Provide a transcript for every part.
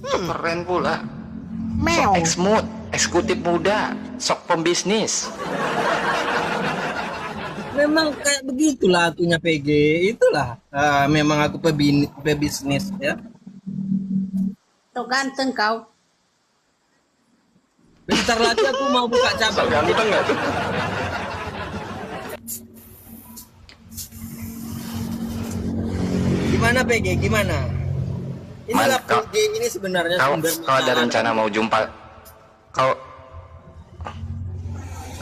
Keren pula. Sok Meow. eksmut, eksekutif muda, sok pembisnis. Memang kayak begitulah akunya PG. Itulah memang aku pebisnis ya. Tuh ganteng kau. Bentar lagi aku mau buka cabang. Ganteng nggak tuh? Gimana PG? Gimana? Inilah Man, kau- PG ini sebenarnya Kau, sumber kau ada masalah. rencana mau jumpa? Kau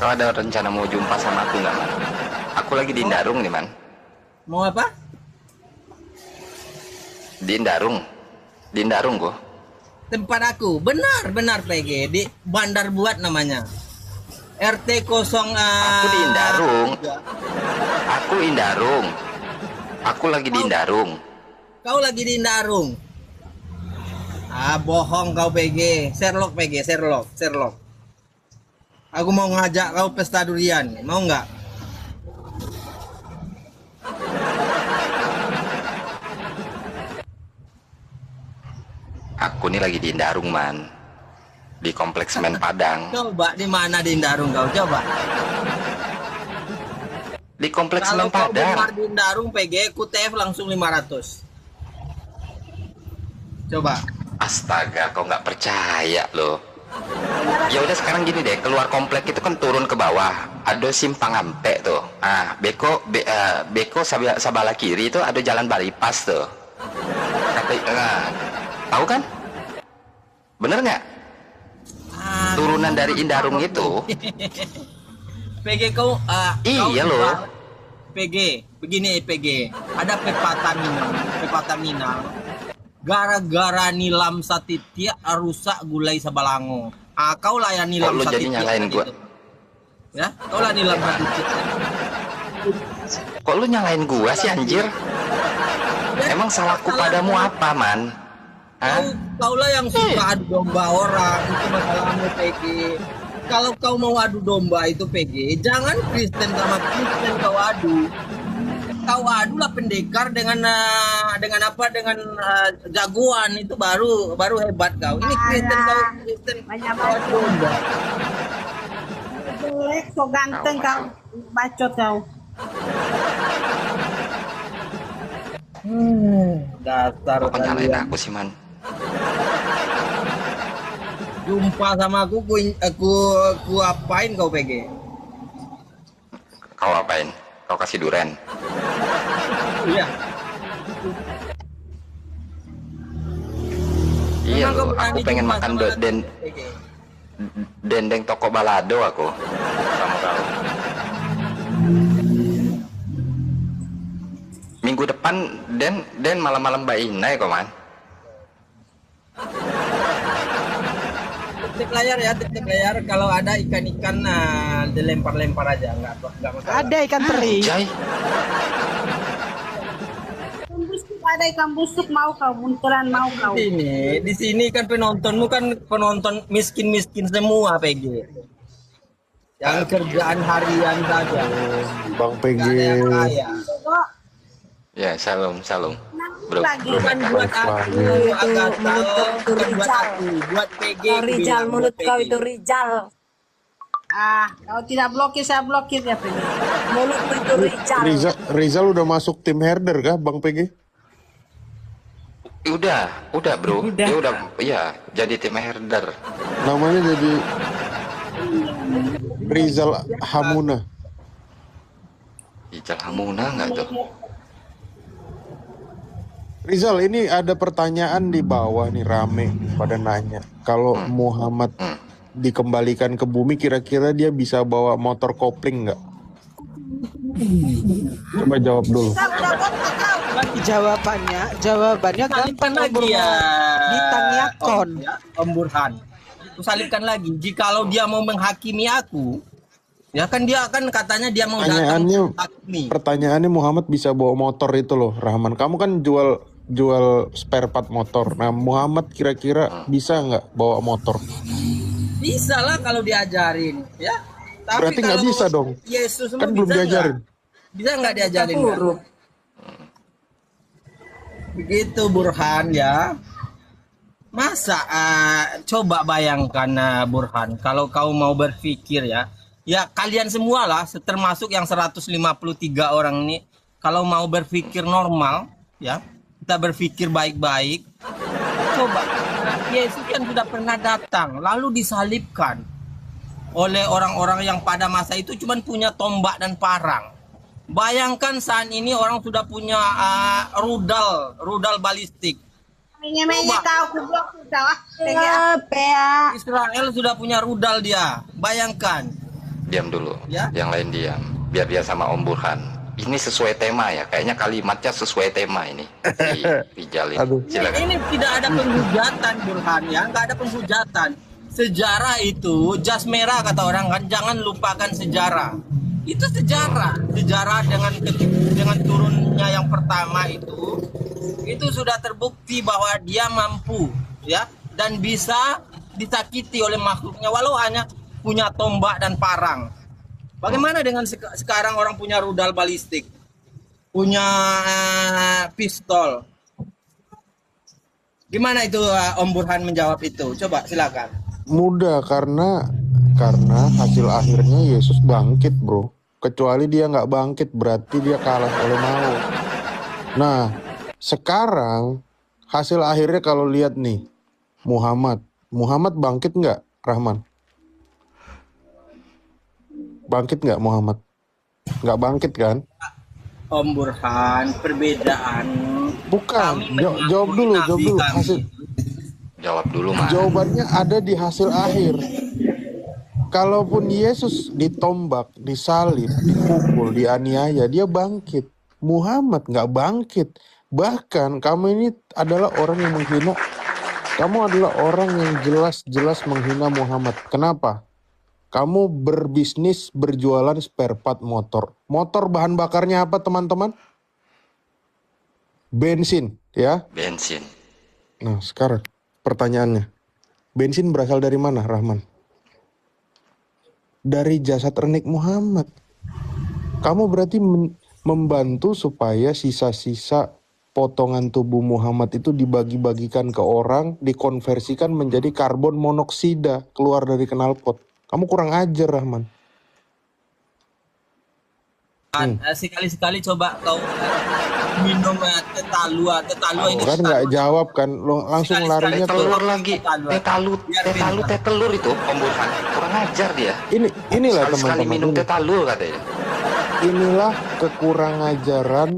ada rencana mau jumpa sama aku nggak, Man? Aku lagi di Darung nih, Man. Mau apa? Di Darung gua. Tempat aku. Benar PG di Bandar Buat namanya. RT 0 Aku di Darung. Aku Indarung. Aku lagi di Darung. Kau lagi di Darung. Bohong kau PG. Sherlock PG, Sherlock. Aku mau ngajak kau pesta durian. Mau nggak? Aku nih lagi di Darung, Man. Di kompleks Men Padang. Coba di mana di Darung kau? Coba. Di kompleks Kalau Men kau benar Padang. di Darung PG, KUTF langsung 500. Coba. Astaga, kau nggak percaya loh. Ya udah sekarang gini deh, keluar komplek itu kan turun ke bawah. Ada simpang ampe tuh. Beko sebelah kiri itu ada jalan bypass tuh. Tahu kan? Bener nggak? Turunan dari Indarung itu. PG kau Iya kau loh. PG, begini PG. Ada Pepatamina. Gara-gara nilam satitia rusak gulai Sabalango. Kau lah yang nilam Kok lu jadi satitia nyalain gua? itu. Ya, kau lah nilam satitia. Kok lu nyalain gua sih, anjir? Emang salahku padamu apa, Man? Hah? Kau lah yang suka adu domba orang, itu masalahmu PG. Kalau kau mau adu domba itu PG, jangan Kristen sama Kristen kau adu. Kau adu lah pendekar dengan jagoan, itu baru hebat kau. Ini Kristen Banyak kau adu domba. jelek, so ganteng kau. Bacot kau. Dasar Kok nyalain kalian. aku sih, Man? Jumpa sama aku apain kau PG? Kau apain? Kau kasih duren? Iya. Iya Memang kau loh, berani aku pengen jumpa makan sama aku, PG. dendeng toko balado aku. Kamu tahu. Minggu depan Den malam-malam Mbak Inai kok, Man. Titip layar. Kalau ada ikan-ikan dilempar-lempar aja, nggak masalah. Ada ikan teri. Jai, Ada ikan busuk mau kau. Buntelan mau kau. Di sini kan penontonmu kan penonton miskin semua PG. Yang kerjaan harian saja. Bang PG. Nggak ada yang kaya. Kok ya salam. Bro, lagi. bro Bukan Meka. buat aku, Agatha. Bukan buat aku, buat PG. Kau Rijal, bilang, mulut buat kau PG. itu Rijal. Kau tidak blokir, saya blokir ya Pegi. Mulutmu itu Rijal. Rizal udah masuk tim herder kah Bang PG? Udah bro. Dia udah, iya, jadi tim herder. Namanya jadi Rizal Hamuna. Ijal Hamuna nggak tuh? Rizal, ini ada pertanyaan di bawah nih rame pada nanya. Kalau Muhammad dikembalikan ke bumi, kira-kira dia bisa bawa motor kopling nggak? Coba jawab dulu. Jawabannya gampang Salibkan lagi ya. Ditanya kon. Om Burhan. Aku salibkan lagi. Jikalau dia mau menghakimi aku, ya kan dia kan katanya dia mau datang menghakimi. Pertanyaannya Muhammad bisa bawa motor itu loh, Rahman. Kamu kan jual spare part motor. Nah, Muhammad kira-kira bisa nggak bawa motor? Bisa lah kalau diajarin, ya. Tapi Berarti nggak kalau bisa dong. Yesus Kan belum bisa diajarin. nggak? Bisa nggak diajarin? Nggak? Begitu Burhan ya. Masa coba bayangkan Burhan, kalau kau mau berpikir ya kalian semua lah, termasuk yang 153 orang ini, kalau mau berpikir normal, ya kita berpikir baik-baik, coba Yesus yang sudah pernah datang, lalu disalibkan oleh orang-orang yang pada masa itu cuma punya tombak dan parang. Bayangkan saat ini orang sudah punya rudal balistik. Menye-menye kau kublok kau. Israel sudah punya rudal dia. Bayangkan. Diam dulu. Ya. Yang lain diam. Biar dia sama Om Burhan. Ini sesuai tema ya. Kayaknya kalimatnya sesuai tema ini. Si Rijal ini. Aduh. Silakan. Ini tidak ada penghujatan Burhan ya, nggak ada penghujatan. Sejarah itu jas merah kata orang kan, jangan lupakan sejarah. Itu sejarah dengan turunnya yang pertama itu sudah terbukti bahwa dia mampu ya dan bisa disakiti oleh makhluknya walau hanya punya tombak dan parang. Bagaimana dengan sekarang orang punya rudal balistik, punya pistol? Gimana itu Om Burhan menjawab itu? Coba silakan. Mudah karena hasil akhirnya Yesus bangkit, bro. Kecuali dia nggak bangkit berarti dia kalah oleh maut. Nah, sekarang hasil akhirnya kalau lihat nih Muhammad bangkit nggak, Rahman? Bangkit nggak Muhammad? Nggak bangkit kan? Om Burhan, perbedaan. Bukan. Kami Jawab dulu. kami. Jawab dulu, Mas. Jawabannya ada di hasil akhir. Kalaupun Yesus ditombak, disalib, dipukul, dianiaya, dia bangkit. Muhammad nggak bangkit. Bahkan kamu ini adalah orang yang menghina. Kamu adalah orang yang jelas-jelas menghina Muhammad. Kenapa? Kamu berbisnis berjualan spare part motor. Motor bahan bakarnya apa, teman-teman? Bensin, ya. Bensin. Nah, sekarang pertanyaannya. Bensin berasal dari mana, Rahman? Dari jasad renik Muhammad. Kamu berarti membantu supaya sisa-sisa potongan tubuh Muhammad itu dibagi-bagikan ke orang, dikonversikan menjadi karbon monoksida keluar dari knalpot. Kamu kurang ajar, Rahman. Sekali-sekali coba kau minum tetalua ini. Kan nggak jawab kan, langsung larinya ke Telur lagi. Teh telur itu Om Burhan. Kurang ajar dia. inilah Sekali teman-teman. minum teh telur katanya. Inilah kekurang ajaran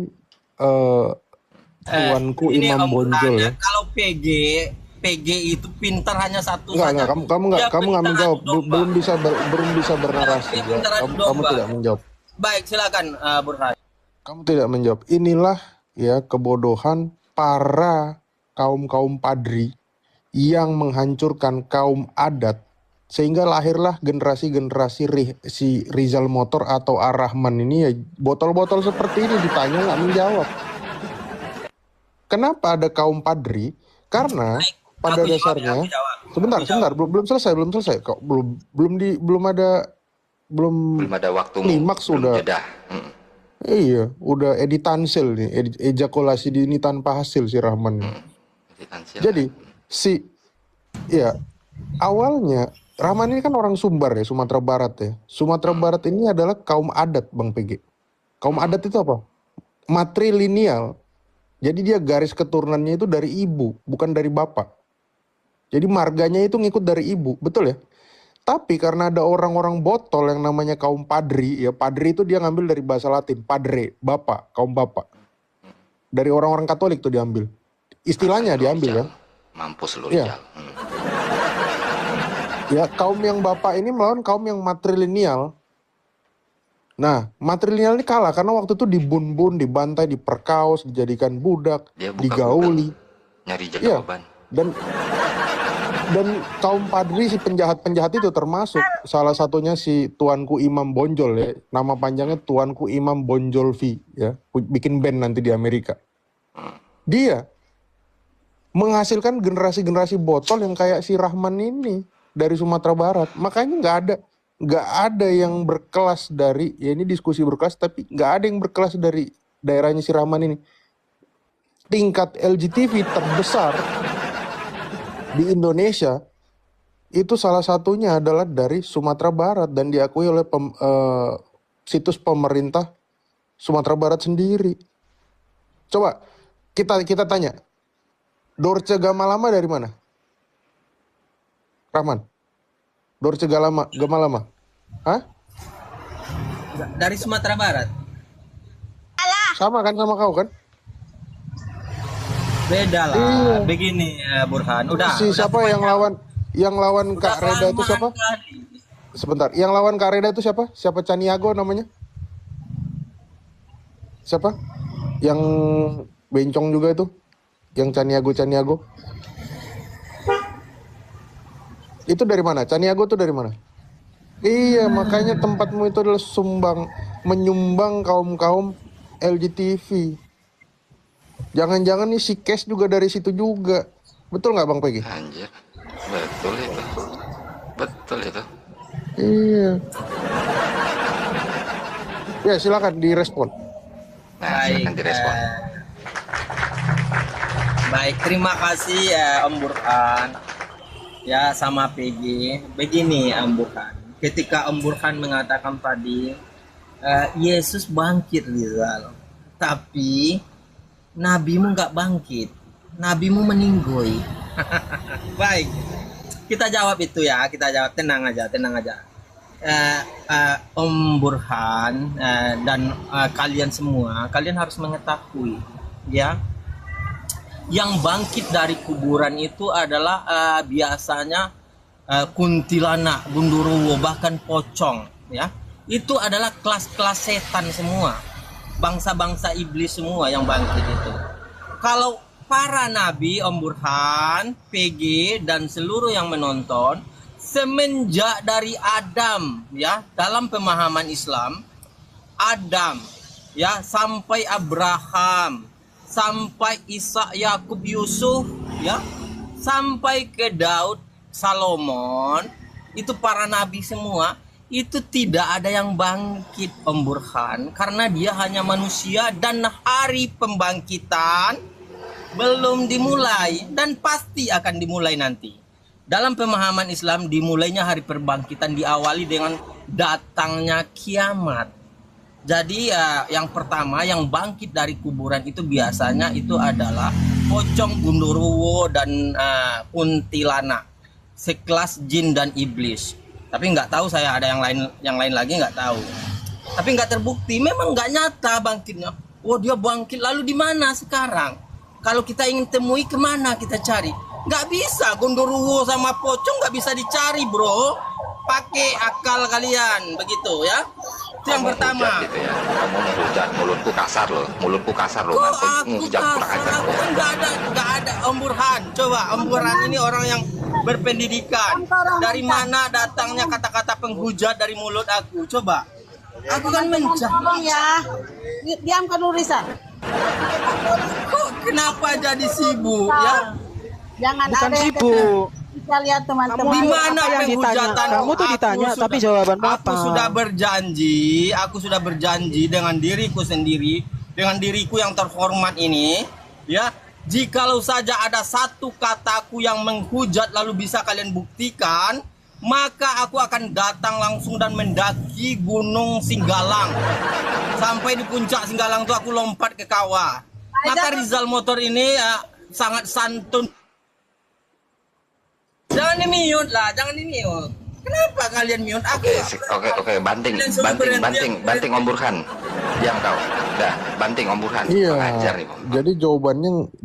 tuanku Ini Imam Om Burhan, Bonjol ya. Kalau PG itu pintar hanya satu Enggak, saja. kamu Dia nggak pintar menjawab, adu domba. belum bisa bernarasi. Dia Ya. pintar adu Kamu domba. tidak menjawab. Baik, silakan Burhan. Kamu tidak menjawab. Inilah ya kebodohan para kaum padri yang menghancurkan kaum adat sehingga lahirlah generasi-generasi si Rizal Motor atau Ar-Rahman ini ya botol-botol seperti ini ditanya nggak menjawab. Kenapa ada kaum padri? Karena pada Aku jawab, dasarnya aku jawab. sebentar belum selesai kok belum Belum ada waktu. klimaks sudah. Jeda. Iya, udah editansil nih, ejakulasi dini tanpa hasil si Rahman nih. Jadi ya awalnya Rahman ini kan orang Sumbar ya, Sumatera Barat ya. Sumatera Barat ini adalah kaum adat, Bang PG. Kaum adat itu apa? Matrilineal. Jadi dia garis keturunannya itu dari ibu, bukan dari bapak. Jadi marganya itu ngikut dari ibu, betul ya? Tapi karena ada orang-orang botol yang namanya kaum padri, ya padri itu dia ngambil dari bahasa Latin, padre, bapak, kaum bapak. Dari orang-orang Katolik tuh diambil. Istilahnya diambil ya. Mampus lu Iya. Rijal. Ya kaum yang bapak ini melawan kaum yang matrilineal. Nah, matrilineal ini kalah karena waktu itu dibun-bun, dibantai, diperkaos, dijadikan budak, Dia buka digauli. Nyari Iya. jawaban. Dan kaum padri si penjahat-penjahat itu termasuk salah satunya si tuanku Imam Bonjol ya. Nama panjangnya tuanku Imam Bonjolvi ya. Bikin band nanti di Amerika. Dia menghasilkan generasi-generasi botol yang kayak si Rahman ini dari Sumatera Barat. Makanya nggak ada yang berkelas dari, ya ini diskusi berkelas, tapi nggak ada yang berkelas dari daerahnya si Rahman ini. Tingkat LGTV terbesar di Indonesia itu salah satunya adalah dari Sumatera Barat dan diakui oleh situs pemerintah Sumatera Barat sendiri. Coba kita tanya, Dorce Gamalama dari mana? Rahman, Dorce Gamalama. Hah? Dari Sumatera Barat. Sama kan sama kau kan? Beda lah. Iya. Begini Burhan. Udah. Siapa yang lawan Kak Reda itu siapa? Sebentar, yang lawan Kak Reda itu siapa? Siapa Caniago namanya? Siapa? Yang bencong juga itu? Yang Caniago. Itu dari mana? Caniago itu dari mana? Iya, makanya tempatmu itu adalah menyumbang kaum LGTV. Jangan-jangan nih si Kes juga dari situ juga. Betul nggak Bang Peggy? Anjir, betul itu. Betul itu. Iya. Ya silakan direspon. Nah, silakan direspon. Baik, terima kasih Om Burhan. Ya, sama PG. Begini Om Burhan. Ketika Om Burhan mengatakan tadi Yesus bangkit Rizal. Tapi nabimu nggak bangkit. Nabimu meninggoy. Baik. Kita jawab itu ya, kita jawab, tenang aja. Om Burhan dan kalian semua, kalian harus mengetahui ya, yang bangkit dari kuburan itu adalah biasanya kuntilanak, gundurwo, bahkan pocong ya. Itu adalah kelas-kelas setan semua, bangsa-bangsa iblis semua yang bangkit itu. Kalau para nabi, Om Burhan, PG dan seluruh yang menonton, semenjak dari Adam ya, dalam pemahaman Islam, Adam ya sampai Abraham, sampai Ishak, Yakub, Yusuf ya, sampai ke Daud, Salomon, itu para nabi semua, itu tidak ada yang bangkit Om Burhan, karena dia hanya manusia dan hari pembangkitan belum dimulai dan pasti akan dimulai nanti. Dalam pemahaman Islam, dimulainya hari perbangkitan diawali dengan datangnya kiamat. Jadi yang pertama yang bangkit dari kuburan itu biasanya itu adalah pocong, gundurwo dan kuntilanak, sekelas jin dan iblis. Tapi nggak tahu, saya ada yang lain lagi nggak tahu. Tapi nggak terbukti, memang nggak nyata bangkitnya. Oh dia bangkit, lalu di mana sekarang? Kalau kita ingin temui, kemana kita cari? Nggak bisa, gondoruwo sama pocong nggak bisa dicari bro. Pakai akal kalian, begitu ya. Itu yang pertama. Gitu ya. Kamu menghujat, mulutku kasar loh. Kok aku kasar? Aku kan nggak ada Om Burhan. Coba Om Burhan ini orang yang berpendidikan. Dari mana datangnya kata-kata penghujat dari mulut aku? Coba. Aku kan mencari. Ya, diam kan Risa. Kok kenapa jadi sibuk ya? Jangan Bukan ada yang sibuk. kita lihat teman-teman. Di mana yang ditanya? penghujatan? Kamu tuh ditanya, tapi jawabanmu apa? Aku sudah berjanji dengan diriku sendiri, dengan diriku yang terhormat ini, ya. Jikalau saja ada satu kataku yang menghujat lalu bisa kalian buktikan, maka aku akan datang langsung dan mendaki Gunung Singgalang. Sampai di puncak Singgalang tuh aku lompat ke kawah. Maka Rizal Motor ini sangat santun. Jangan di-mute lah, jangan di-mute. Kenapa kalian mute aku? Oke, banting Om Burhan. Diam kau. Udah, banting Om Burhan. Iya. Pengajar nih, Om. Jadi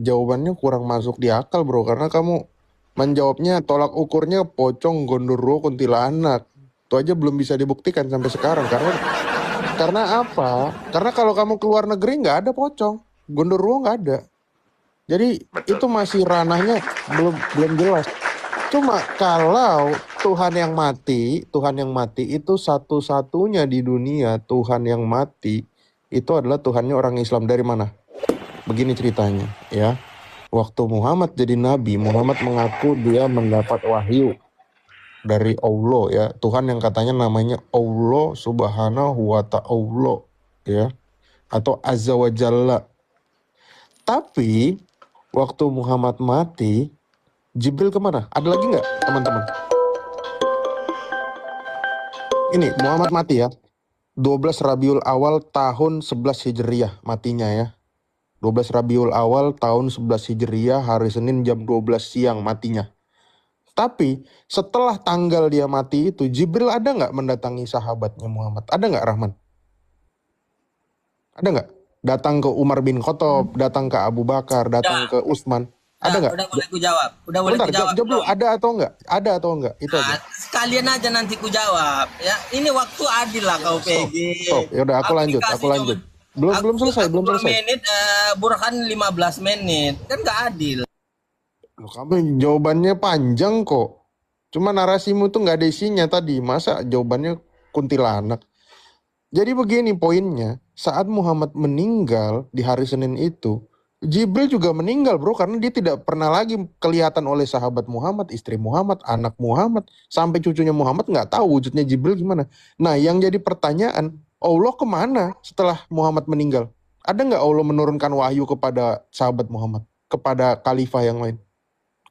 jawabannya kurang masuk di akal bro, karena kamu menjawabnya tolak ukurnya pocong, gondoruwo, kuntilanak. Itu aja belum bisa dibuktikan sampai sekarang karena apa? Karena kalau kamu keluar negeri nggak ada pocong, gondoruwo nggak ada. Jadi Betul. itu masih ranahnya belum jelas. Cuma kalau Tuhan yang mati itu satu-satunya di dunia, Tuhan yang mati itu adalah Tuhannya orang Islam. Dari mana? Begini ceritanya ya. Waktu Muhammad jadi nabi, Muhammad mengaku dia mendapat wahyu dari Allah ya. Tuhan yang katanya namanya Allah Subhanahu wa ta'ala ya, atau Azza wa Jalla. Tapi waktu Muhammad mati, Jibril kemana? Ada lagi nggak teman-teman? Ini Muhammad mati ya. 12 Rabiul Awal tahun 11 Hijriyah matinya ya. 12 Rabiul Awal tahun 11 Hijriyah hari Senin jam 12 siang matinya. Tapi setelah tanggal dia mati itu, Jibril ada nggak mendatangi sahabatnya Muhammad? Ada nggak Rahman? Ada nggak? Datang ke Umar bin Khattab, datang ke Abu Bakar, datang ke Utsman. Ada nggak? Udah boleh ku jawab. Udah boleh Bentar, ku jawab. jawab dulu. Ada atau enggak? Ada atau enggak? Itu aja. Sekalian aja nanti ku jawab. Ya, ini waktu adil lah kau PG. Stop. Ya udah, aku lanjut. dikasih Aku lanjut. cuma- Belum selesai, belum 2 selesai. menit, Burhan 15 menit. Kan nggak adil. Loh, kamu jawabannya panjang kok. Cuma narasimu tuh nggak ada isinya tadi. Masa jawabannya kuntilanak? Jadi begini poinnya. Saat Muhammad meninggal di hari Senin itu, Jibril juga meninggal bro. Karena dia tidak pernah lagi kelihatan oleh sahabat Muhammad, istri Muhammad, anak Muhammad. Sampai cucunya Muhammad nggak tahu wujudnya Jibril gimana. Nah yang jadi pertanyaan, Allah kemana setelah Muhammad meninggal? Ada nggak Allah menurunkan wahyu kepada sahabat Muhammad? Kepada khalifah yang lain?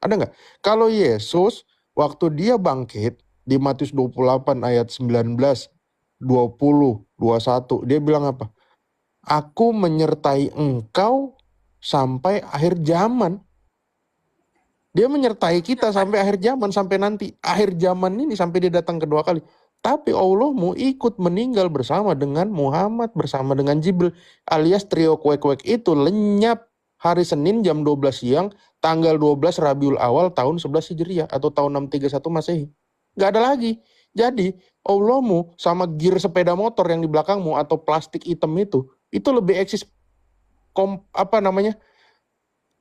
Ada nggak? Kalau Yesus waktu dia bangkit di Matius 28 ayat 19, 20, 21, dia bilang apa? Aku menyertai engkau sampai akhir zaman. Dia menyertai kita sampai akhir zaman, sampai nanti akhir zaman ini sampai dia datang kedua kali. Tapi Allah mau ikut meninggal bersama dengan Muhammad, bersama dengan Jibril, alias trio kuek-kuek itu lenyap hari Senin jam 12 siang, tanggal 12 Rabiul Awal tahun 11 Hijriah atau tahun 631 Masehi. Nggak ada lagi. Jadi Allahmu sama gear sepeda motor yang di belakangmu atau plastik hitam itu lebih eksis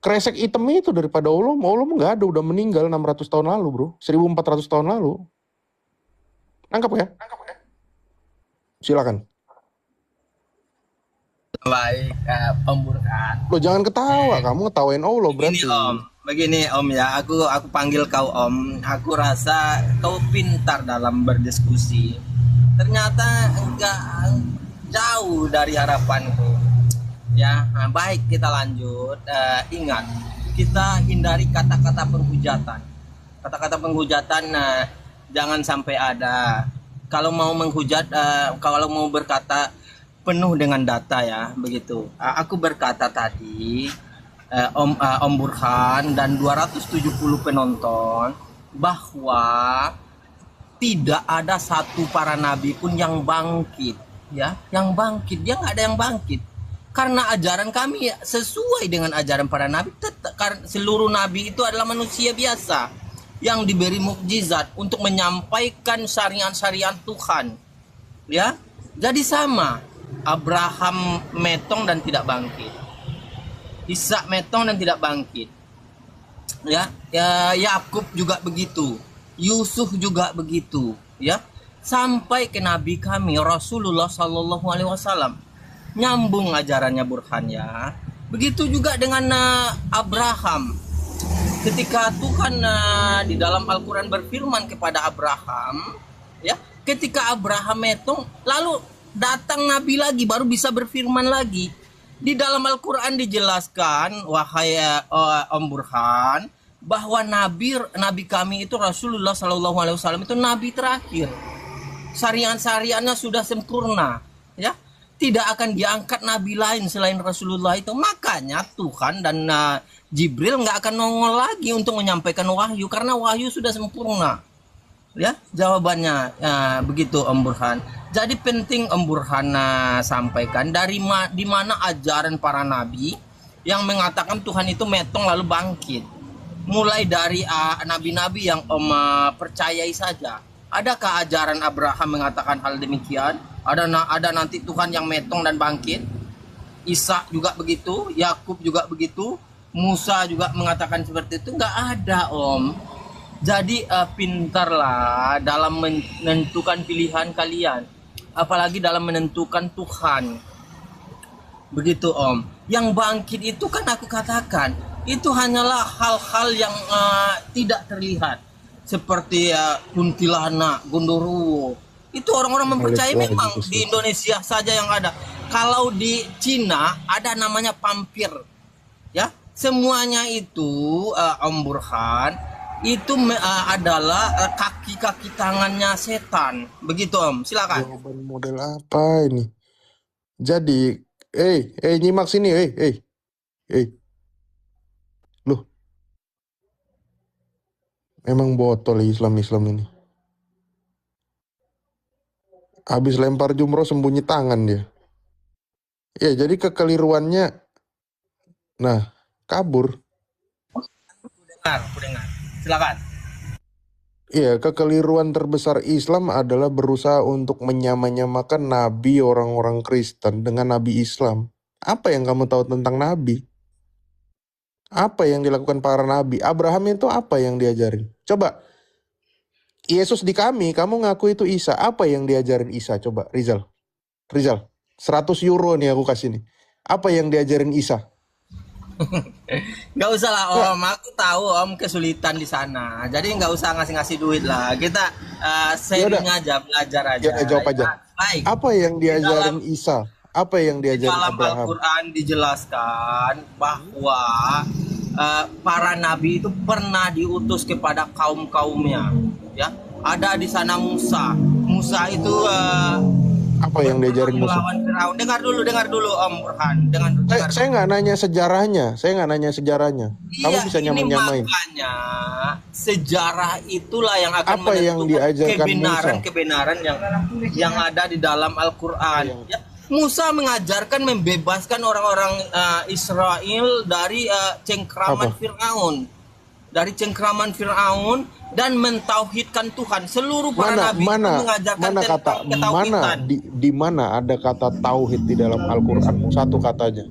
kresek hitam itu daripada Allahmu. Allahmu nggak ada, udah meninggal 600 tahun lalu bro, 1400 tahun lalu. Nangkap ya? Silakan. Baik, Om Burhan. Lo jangan ketawa, kamu ngetawain Allah berarti. Begini Om ya, aku panggil kau Om. Aku rasa kau pintar dalam berdiskusi. Ternyata enggak jauh dari harapanku. Ya, baik kita lanjut. Ingat, kita hindari kata-kata penghujatan. Kata-kata penghujatan jangan sampai ada. Kalau mau menghujat, kalau mau berkata penuh dengan data ya, begitu. Aku berkata tadi, Om Burhan dan 270 penonton bahwa tidak ada satu para nabi pun yang bangkit, ya, yang bangkit. Dia nggak ada yang bangkit. Karena ajaran kami sesuai dengan ajaran para nabi. Karena seluruh nabi itu adalah manusia biasa yang diberi mukjizat untuk menyampaikan syariat-syariat Tuhan. Ya, jadi sama. Abraham metong dan tidak bangkit. Ishak metong dan tidak bangkit. Ya, Yakub juga begitu. Yusuf juga begitu. Ya, sampai ke Nabi kami Rasulullah Shallallahu Alaihi Wasallam. Nyambung ajarannya Burhan ya. Begitu juga dengan Abraham. Ketika Tuhan di dalam Al-Quran berfirman kepada Abraham, ya, ketika Abraham metong, lalu datang Nabi lagi baru bisa berfirman lagi. Di dalam Al-Quran dijelaskan, wahai Om Burhan, bahwa Nabi kami itu Rasulullah Shallallahu Alaihi Wasallam itu Nabi terakhir. Syariat-syariatnya sudah sempurna, ya. Tidak akan diangkat Nabi lain selain Rasulullah itu. Makanya Tuhan dan Jibril nggak akan nongol lagi untuk menyampaikan wahyu karena wahyu sudah sempurna. Ya, jawabannya begitu Om Burhan. Jadi penting Om Burhan sampaikan di mana ajaran para nabi yang mengatakan Tuhan itu metong lalu bangkit. Mulai dari nabi-nabi yang Om percayai saja. Adakah ajaran Abraham mengatakan hal demikian? Ada nanti Tuhan yang metong dan bangkit. Ishak juga begitu, Yakub juga begitu, Musa juga mengatakan seperti itu. Nggak ada Om. Jadi pintarlah dalam menentukan pilihan kalian, apalagi dalam menentukan Tuhan. Begitu Om. Yang bangkit itu kan aku katakan, itu hanyalah hal-hal yang tidak terlihat. Seperti kuntilanak, gondoruo. Itu orang-orang mempercayai memang di Indonesia saja yang ada. Kalau di Cina ada namanya pampir. Ya, semuanya itu Om Burhan adalah kaki-kaki tangannya setan. Begitu Om, silakan. Jawaban model apa ini? Jadi, nyimak sini, loh, emang botol Islam ini. Habis lempar jumroh sembunyi tangan dia. Ya, jadi kekeliruannya, nah, kabur. Aku dengar. Silakan. Iya, kekeliruan terbesar Islam adalah berusaha untuk menyamakan nabi orang-orang Kristen dengan nabi Islam. Apa yang kamu tahu tentang nabi? Apa yang dilakukan para nabi? Abraham itu apa yang diajarin? Coba, Yesus di kami, kamu ngaku itu Isa. Apa yang diajarin Isa? Coba, Rizal, 100 euro nih aku kasih nih. Apa yang diajarin Isa? Nggak usah lah Om, aku tahu Om kesulitan di sana. Jadi nggak usah ngasih-ngasih duit lah. Kita sharing aja, belajar aja. Ya, jawab aja. Baik. Apa yang diajarin Isa? Apa yang Di diajarin dalam Abraham? Al-Quran dijelaskan bahwa para nabi itu pernah diutus kepada kaum-kaumnya. Ya, ada di sana Musa. Musa itu Apa yang diajarin Musa? melawan Firaun. Dengar dulu Om Burhan. Dengar. Saya nggak nanya sejarahnya. Kamu Iya, bisa ini nyamain. makanya sejarah itulah yang akan Apa yang diajarkan kebenaran yang ada di dalam Al-Quran. Ya, Musa mengajarkan membebaskan orang-orang Israel dari cengkraman Firaun, dan mentauhidkan Tuhan. Seluruh para nabi itu mengajarkan tentang ketauhidan. Di mana ada kata tauhid di dalam Al-Quran? Satu katanya.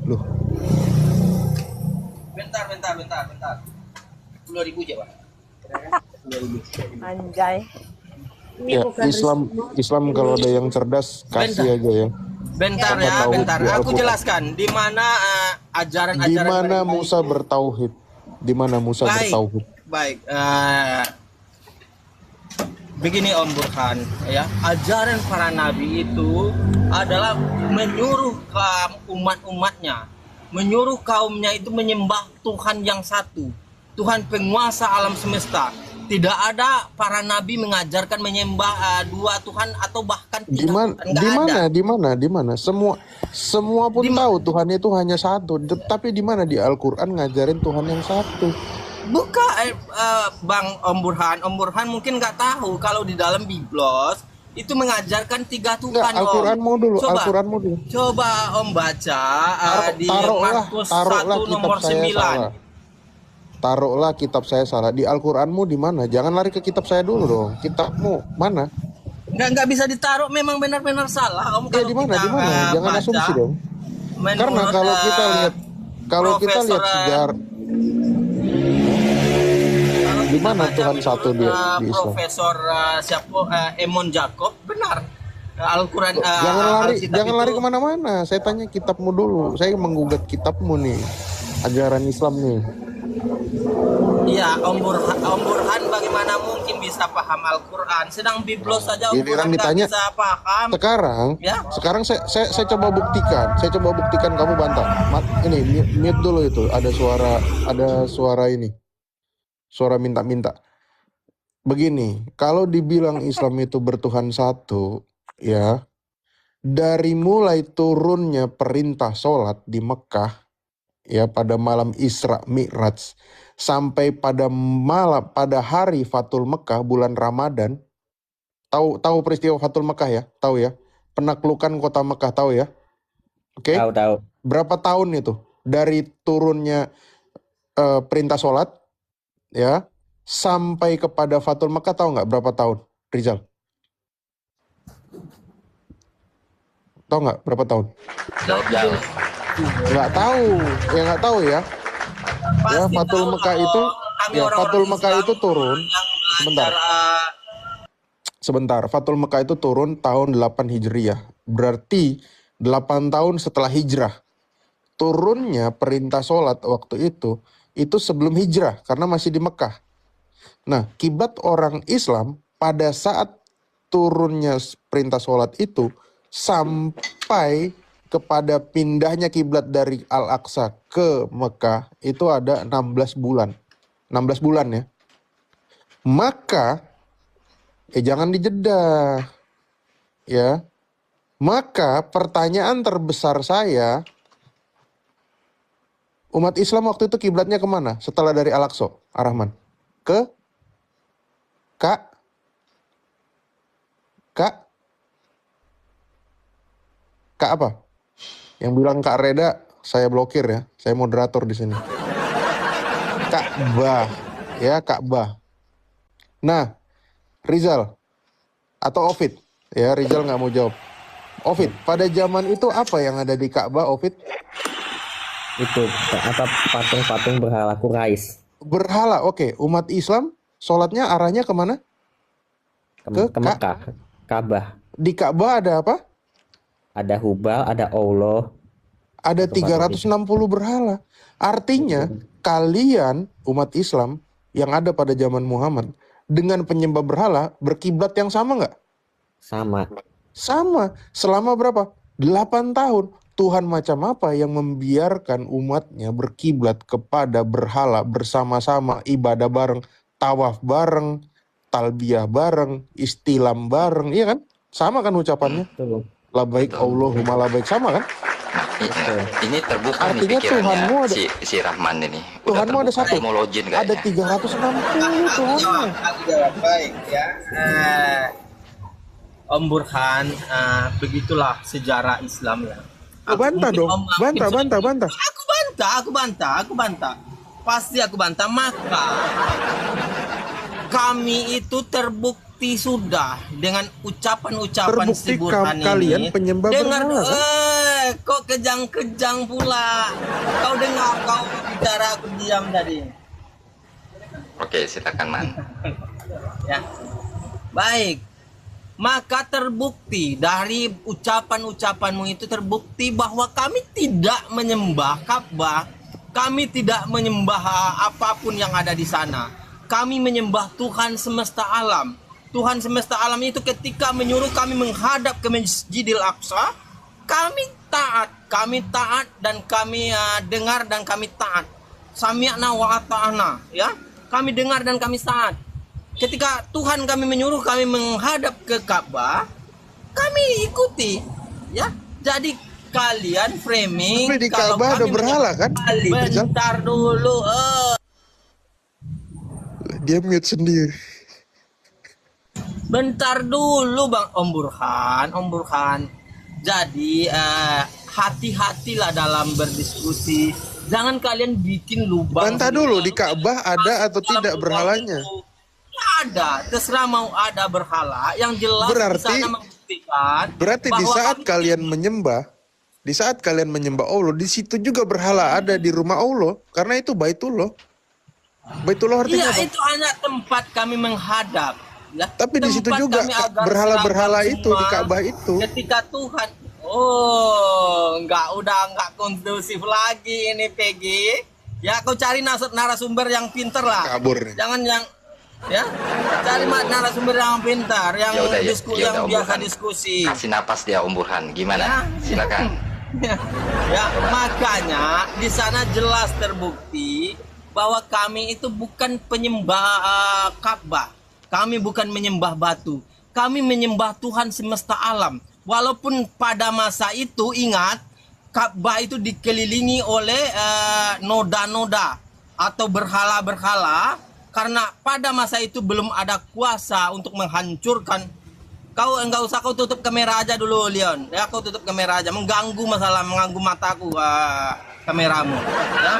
Loh, Bentar. 10.000 aja, Pak. Anjay. Ini ya bukan Islam kalau ada yang cerdas kasih aja ya. Bentar. Aku jelaskan di mana ajaran-ajaran Di mana mereka Musa itu. bertauhid? Di mana Musa bertauhid? Baik. Begini Om Burhan, ya, ajaran para nabi itu adalah menyuruh umat-umatnya, menyuruh kaumnya itu menyembah Tuhan yang satu, Tuhan penguasa alam semesta. Tidak ada para nabi mengajarkan menyembah dua Tuhan atau bahkan tiga Tuhan. Di mana? Semua pun tahu Tuhan itu hanya satu. Tapi di mana di Al-Quran ngajarin Tuhan yang satu? Buka Bang Om Burhan mungkin nggak tahu kalau di dalam Biblos itu mengajarkan tiga Tuhan. Al-Quranmu dulu. Coba Om baca di taruhlah Markus 1 kitab nomor saya 9. salah. Taruhlah kitab saya salah. Di Al-Quranmu di mana? Jangan lari ke kitab saya dulu dong. Kitabmu mana? Nggak bisa ditaruh, memang benar-benar salah Om. Ya di mana? Jangan asumsi dong. Karena kalau kita lihat sejarah, di mana Tuhan satu di Islam? Profesor Emon Jacob benar. Al-Quran. Jangan lari kemana-mana. Saya tanya kitabmu dulu. Saya menggugat kitabmu nih, ajaran Islam nih. Iya, Om Burhan bagaimana mungkin bisa paham Al-Quran? Sedang Biblos saja Om Burhan nggak bisa paham. Sekarang saya coba buktikan. Kamu bantah. Ini mute dulu itu. Ada suara ini. Suara minta-minta. Begini, kalau dibilang Islam itu bertuhan satu, ya, dari mulai turunnya perintah sholat di Mekah, ya, pada malam Isra Mi'raj, sampai pada hari Fathul Mekah bulan Ramadan. Tahu peristiwa Fathul Mekah ya? Tahu ya? Penaklukan kota Mekah, tahu ya? Oke? Tahu. Berapa tahun itu dari turunnya perintah sholat, ya, sampai kepada Fathul Mekah, tahu nggak berapa tahun, Rizal? Tahu nggak berapa tahun? Nggak tahu ya. Ya, Fathul Mekah itu turun. Sebentar. Fathul Mekah itu turun tahun 8 Hijriah. Berarti 8 tahun setelah hijrah. Turunnya perintah sholat waktu itu sebelum hijrah karena masih di Mekah. Nah, kiblat orang Islam pada saat turunnya perintah sholat itu sampai kepada pindahnya kiblat dari Al-Aqsa ke Mekah itu ada 16 bulan. 16 bulan ya. Maka jangan dijeda. Ya. Maka pertanyaan terbesar saya, umat Islam waktu itu kiblatnya kemana setelah dari Al-Aqsa, Ar-Rahman? Ke Kak apa? Yang bilang Kak Reda, saya blokir ya. Saya moderator di sini. Ka'bah, ya Ka'bah. Nah, Rizal atau Ovid, ya Rizal nggak mau jawab. Ovid, pada zaman itu apa yang ada di Ka'bah, Ovid? Itu apa, patung-patung berhala Quraisy. Berhala, oke. Umat Islam sholatnya arahnya kemana? Ke Mekah, Ka'bah. Di Ka'bah ada apa? Ada Hubal, ada Allah. Ada Itu 360 berhala. Artinya kalian umat Islam yang ada pada zaman Muhammad dengan penyembah berhala berkiblat yang sama nggak? Sama. Sama. Selama berapa? 8 tahun. Tuhan macam apa yang membiarkan umatnya berkiblat kepada berhala bersama-sama, ibadah bareng, tawaf bareng, talbiyah bareng, istilam bareng, iya kan? Sama kan ucapannya? Betul. Labaik Allahumma labaik, sama kan? Ini terbuka Artinya nih pikirannya Tuhanmu ada- si Rahman ini. Tuhanmu ada satu. Etymologin Ada kayaknya. 360 Tuhanmu. Aku jawab baik ya. Om Burhan, begitulah sejarah Islam ya. Bantah Mungkin dong. Om Bantah. Aku bantah. Pasti aku bantah. Maka kami itu terbukti sudah dengan ucapan-ucapan Terbukti si Burhan ini. kalian penyembah Dengar, berhala, kan? kok kejang-kejang pula. Kau dengar, kau bicara, aku diam tadi. Oke, silakan Man. Ya, baik. Maka terbukti dari ucapan-ucapanmu itu terbukti bahwa kami tidak menyembah Ka'bah, kami tidak menyembah apapun yang ada di sana. Kami menyembah Tuhan semesta alam. Tuhan semesta alam itu ketika menyuruh kami menghadap ke Masjidil Aqsa, kami taat dan kami dengar dan kami taat. Sami'na wa ata'na, ya. Kami dengar dan kami taat. Ketika Tuhan kami menyuruh kami menghadap ke Ka'bah, kami ikuti, ya. Jadi kalian framing Tapi di kalau Ka'bah ada kami berhala, kan? bentar dulu, Dia mute sendiri. bentar dulu Bang Om Burhan. Jadi hati-hatilah dalam berdiskusi. Jangan kalian bikin lubang. Bantah dulu, di Ka'bah ada atau Dalam tidak lubang berhalanya? itu. Ada, terserah mau ada berhala. Yang jelas Berarti- di sana membuktikan. Berarti di bahwa saat kami- kalian menyembah Allah, di situ juga berhala ada di rumah Allah, karena itu Baitullah. Baitullah artinya Iya, apa? itu hanya tempat kami menghadap. Ya, Tapi di situ tempat juga kami agar berhala-berhala serahkan itu di semua. Ka'bah itu. Ketika Tuhan, nggak kondusif lagi ini Peggy. Ya, kau cari narasumber yang pinter lah. Kabur nih. Jangan yang, ya, cari narasumber yang pintar, yang Ya udah, ya yang udah, Om biasa Burhan. diskusi. Kasih napas dia Om Burhan. Ya. Gimana? Silakan. Ya, makanya di sana jelas terbukti bahwa kami itu bukan penyembah Ka'bah. Kami bukan menyembah batu. Kami menyembah Tuhan semesta alam. Walaupun pada masa itu ingat Ka'bah itu dikelilingi oleh noda-noda atau berhala-berhala, karena pada masa itu belum ada kuasa untuk menghancurkan. Kau enggak usah, kau tutup kamera aja dulu, Leon. Ya, kau tutup kamera aja, mengganggu mataku, kameramu. Ya.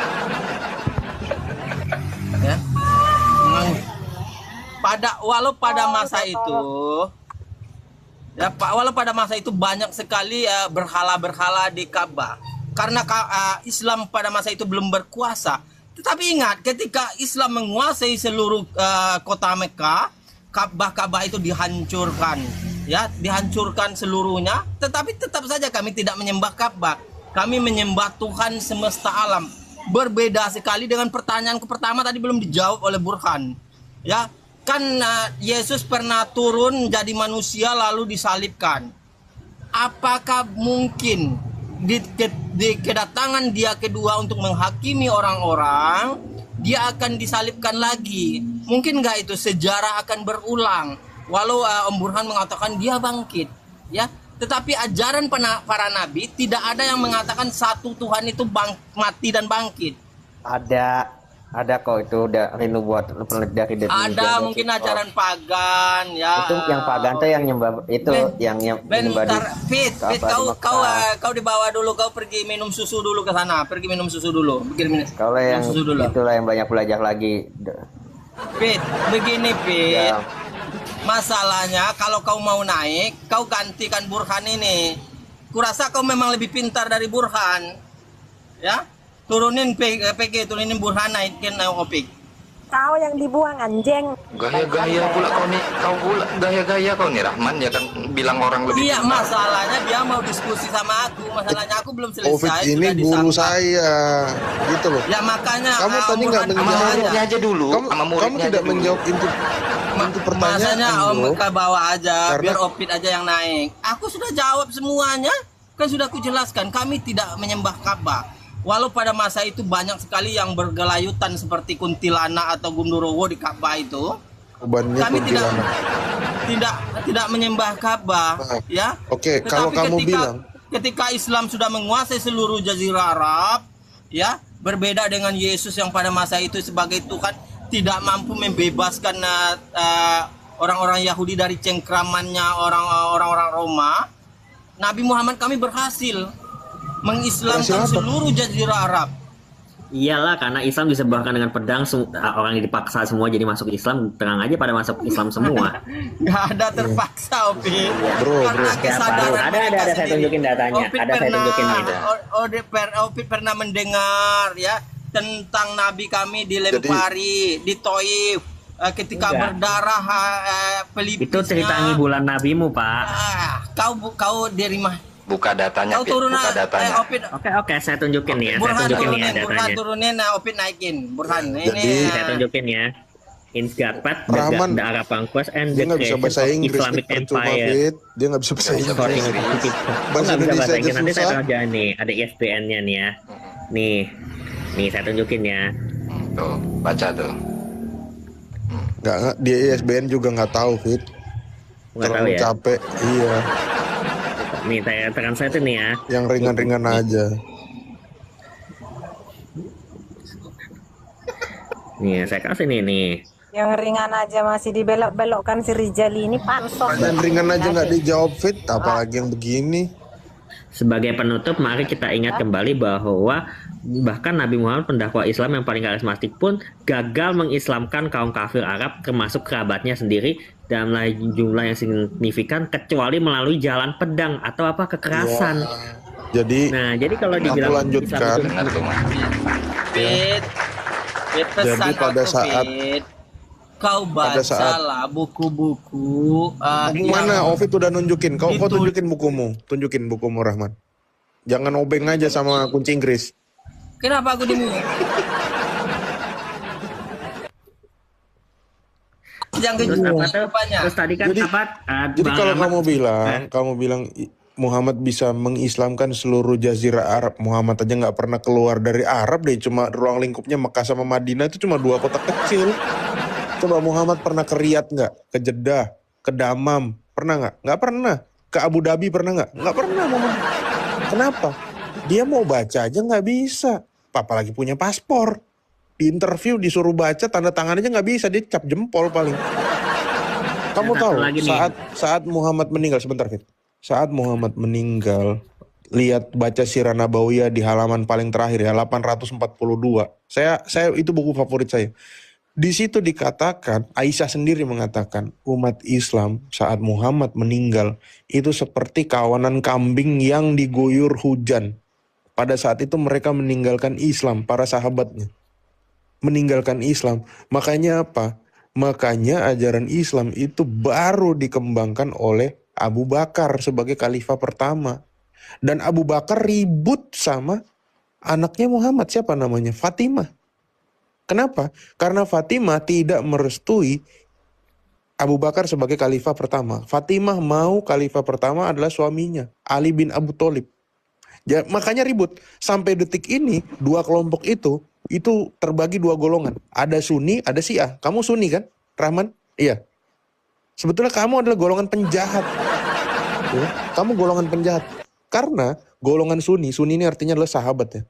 Ya. Walau pada masa itu, ya Pak, walau pada masa itu banyak sekali berhala-berhala di Ka'bah. Karena Islam pada masa itu belum berkuasa. Tetapi ingat, ketika Islam menguasai seluruh kota Mekah, Ka'bah itu dihancurkan, ya, dihancurkan seluruhnya. Tetapi tetap saja kami tidak menyembah Ka'bah. Kami menyembah Tuhan semesta alam. Berbeda sekali dengan pertanyaan pertama tadi belum dijawab oleh Burhan. Ya, kan Yesus pernah turun jadi manusia lalu disalibkan. Apakah mungkin di kedatangan dia kedua untuk menghakimi orang-orang, dia akan disalibkan lagi. Mungkin nggak itu sejarah akan berulang. Walau Om Burhan mengatakan dia bangkit, ya. Tetapi ajaran para nabi tidak ada yang mengatakan satu Tuhan itu mati dan bangkit. Ada kok, itu udah Rinu buat dari Ada mungkin ajaran pagan, ya. Itu yang pagan tuh yang nyembah itu, yang nyembah di Fit, kau dibawa dulu, kau pergi minum susu dulu ke sana, pergi minum susu dulu. Kalau yang susu dulu. itulah yang banyak belajar lagi. Fit, begini Fit. Ya. Masalahnya kalau kau mau naik, kau gantikan Burhan ini. Kurasa kau memang lebih pintar dari Burhan, ya. Turunin PG, turunin Burhan, naikin Opik. Kau yang dibuang anjing. Gaya-gaya pula kau nih, gaya-gaya kau nih Rahman ya kan bilang orang lebih Iya, pintar. masalahnya dia mau diskusi sama aku. Masalahnya aku belum selesai. Covid ini sudah guru disangka. saya, gitu loh. Ya makanya Kamu tadi nggak Burhan Sama menjawab. muridnya aja dulu, Kamu, sama kamu muridnya tidak aja dulu. menjawab inti pertanyaan Masanya Om loh. ke bawah aja, Karena- biar Opit aja yang naik. Aku sudah jawab semuanya, kan sudah aku jelaskan. Kami tidak menyembah Ka'bah. Walau pada masa itu banyak sekali yang bergelayutan seperti kuntilanak atau Gundurwo di Ka'bah itu. Bebannya Kami kuntilanak. tidak menyembah Ka'bah, Nah, ya. oke, kalau kamu bilang- ketika Islam sudah menguasai seluruh jazirah Arab, ya, berbeda dengan Yesus yang pada masa itu sebagai Tuhan tidak mampu membebaskan orang-orang Yahudi dari cengkramannya orang-orang Roma. Nabi Muhammad kami berhasil mengislamkan Berhasil apa? seluruh jazirah Arab. Iyalah, karena Islam disebarkan dengan pedang, orang yang dipaksa semua jadi masuk Islam, tenang aja pada masuk Islam semua. Nggak ada terpaksa, Opik. Bro, Karena Siapa? kesadaran Ada, mereka saya sendiri. tunjukin datanya. Opik Ada, saya tunjukin nih. Opik pernah mendengar ya tentang Nabi kami dilempari di Toif ketika Enggak. berdarah pelipisnya. Itu cerita bulan nabimu, Pak. Kau dari mana? Buka datanya, Kau Fit, turun buka datanya. Opik. Oke, saya tunjukin nih ya. Saya Burhan tunjukin nih ya turunin, Burhan datanya. turunin, Opik naikin. Burhan Jadi- ini. Saya tunjukin ya. Insgapat, Rahman, the Arab Conquest and Dia the nggak bisa creation bahasa of Inggris, Islamic percuma Empire. Fit. Dia nggak bisa bahasa Nggak bisa Inggris. bahasa Sorry, Inggris. Kok Bahasa nggak bisa Indonesia bahasa Inggris? aja Nanti saya susah. tunjukin nih, ada ISBN-nya nih ya. Nih saya tunjukin ya. Tuh, baca tuh. Nggak, dia ISBN juga nggak tahu Fit. Nggak tahu Terlalu ya. capek. Iya, Nih saya tekan saya tuh nih ya. yang ringan-ringan aja. Nih saya kasih nih. Yang ringan aja masih dibelok-belokkan si Rijali ini pansos. Dan ringan aja nggak dijawab Fit, apalagi yang begini. Sebagai penutup, mari kita ingat kembali bahwa bahkan Nabi Muhammad, pendakwa Islam yang paling karismatik pun gagal mengislamkan kaum kafir Arab, termasuk kerabatnya sendiri, dalam jumlah yang signifikan, kecuali melalui jalan pedang atau apa kekerasan. Jadi Nah, jadi kalau aku dibilang lanjutkan. Islam itu Dengar tuh, Mas. Fit, pesan Jadi pada aku, saat- Fit. Kau pada saat- bacalah buku-buku Buku mana? Ovid udah nunjukin. Kau Itu- tunjukin bukumu. Tunjukin bukumu Rahman. Jangan obeng aja sama kunci Inggris. Kenapa aku dimulai? Yang terus apa tuh? rupanya. Terus tadi kan Jadi- apa? Jadi Bang kalau Ahmad- kamu bilang Muhammad bisa mengislamkan seluruh jazirah Arab. Muhammad aja nggak pernah keluar dari Arab deh. Cuma ruang lingkupnya Mekah sama Madinah itu cuma 2 kota kecil. Coba Muhammad pernah ke Riyadh nggak? Ke Jeddah? Ke Damam? Pernah nggak? Nggak pernah. Ke Abu Dhabi pernah nggak? Nggak pernah Muhammad. Kenapa? Dia mau baca aja nggak bisa. Apalagi punya paspor. Di interview disuruh baca, tanda tangan aja nggak bisa. Dia cap jempol paling. Kamu Satu tahu lagi nih. saat Muhammad meninggal, sebentar Fit. Saat Muhammad meninggal, lihat baca Sirah Nabawiyah di halaman paling terakhir ya, 842. Saya itu buku favorit saya. Di situ dikatakan, Aisyah sendiri mengatakan, umat Islam saat Muhammad meninggal itu seperti kawanan kambing yang diguyur hujan. Pada saat itu mereka meninggalkan Islam, para sahabatnya. Meninggalkan Islam. Makanya apa? Makanya ajaran Islam itu baru dikembangkan oleh Abu Bakar sebagai khalifah pertama. Dan Abu Bakar ribut sama anaknya Muhammad, siapa namanya? Fatimah. Kenapa? Karena Fatimah tidak merestui Abu Bakar sebagai khalifah pertama. Fatimah mau khalifah pertama adalah suaminya, Ali bin Abu Thalib. Ya, makanya ribut. Sampai detik ini, dua kelompok itu itu terbagi dua golongan. Ada Sunni, ada Syiah. Kamu Sunni kan, Rahman? Iya. Sebetulnya kamu adalah golongan penjahat. Ya, kamu golongan penjahat. Karena golongan Sunni ini artinya adalah sahabat ya.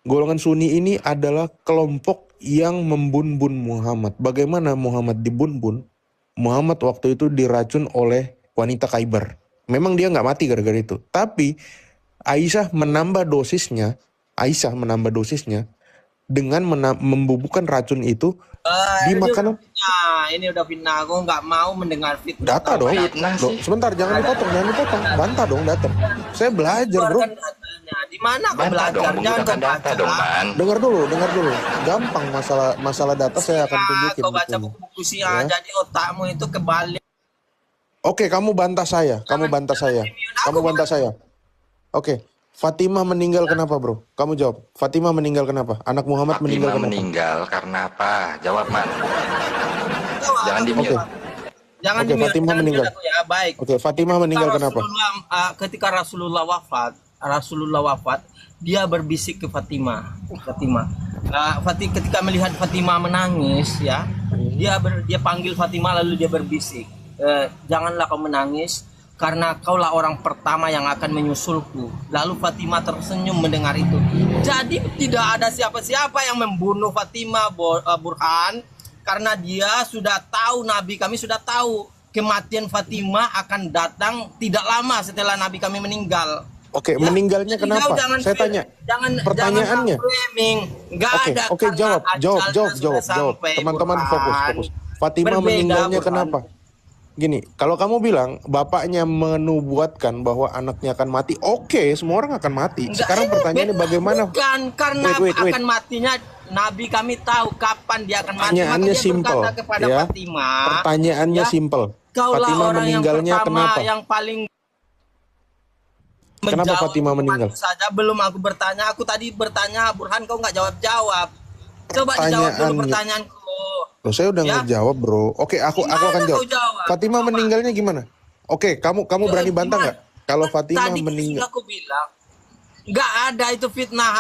Golongan Sunni ini adalah kelompok yang membunbun Muhammad. Bagaimana Muhammad dibunbun? Muhammad waktu itu diracun oleh wanita Khaibar. Memang dia nggak mati gara-gara itu. Tapi Aisyah menambah dosisnya dengan membubuhkan racun itu di makanan. Ini udah fitnah. Aku nggak mau mendengar fitnah. Data dong. Fitnah Loh, sih. sebentar, jangan dipotong. Bantah dong data. Saya belajar bro. Keluarkan datanya. Di mana kau Bantah belajar? dong, Jangan menggunakan kau data baca. dong, Man. Dengar dulu. Gampang masalah data saya akan tunjukin. Kau baca buktinya. buku-buku Syiah, jadi otakmu itu kebalik. Oke, kamu bantah saya. Oke, Fatimah meninggal kenapa, bro? Kamu jawab. Fatimah meninggal kenapa? Anak Muhammad meninggal Fatimah kenapa? meninggal karena apa? Jawab, Man. Jawab. Jangan di mute. Jangan Oke, di-mute, Fatimah jangan meninggal. di-mute aku ya. Baik. Oke, Fatimah meninggal kenapa? Ketika Rasulullah wafat, dia berbisik ke Fatimah. Ketika melihat Fatimah menangis, ya, dia panggil Fatimah lalu dia berbisik, janganlah kau menangis, karena kaulah orang pertama yang akan menyusulku. Lalu Fatimah tersenyum mendengar itu. Jadi tidak ada siapa-siapa yang membunuh Fatimah, Burhan, karena dia sudah tahu, Nabi kami sudah tahu kematian Fatimah akan datang tidak lama setelah Nabi kami meninggal. Oke, Ya, meninggalnya jadi kenapa? Saya tanya. Pertanyaannya. Oke, jawab. Teman-teman fokus. Fatimah meninggalnya kenapa? Gini, kalau kamu bilang bapaknya menubuatkan bahwa anaknya akan mati, oke, semua orang akan mati. Sekarang pertanyaannya bagaimana? Bukan karena Wait. akan matinya Nabi kami tahu kapan dia akan mati. Pertanyaannya Maka dia simpel, berkata kepada ya. Fatimah, Pertanyaannya ya, simpel. kaulah Fatimah orang yang meninggalnya pertama kenapa? yang paling Kenapa menjawab Fatimah meninggal? itu saja. Belum aku bertanya, aku tadi bertanya Burhan, kau nggak jawab. Coba dijawab dulu pertanyaanku. Loh, saya udah Ya. ngejawab, bro. Oke, aku Gimana akan kau jawab. jawab? Fatimah Coba. meninggalnya gimana? Oke, kamu berani bantah Gimana? nggak? Kalau Fatimah Tadi meninggal, aku bilang nggak ada itu fitnah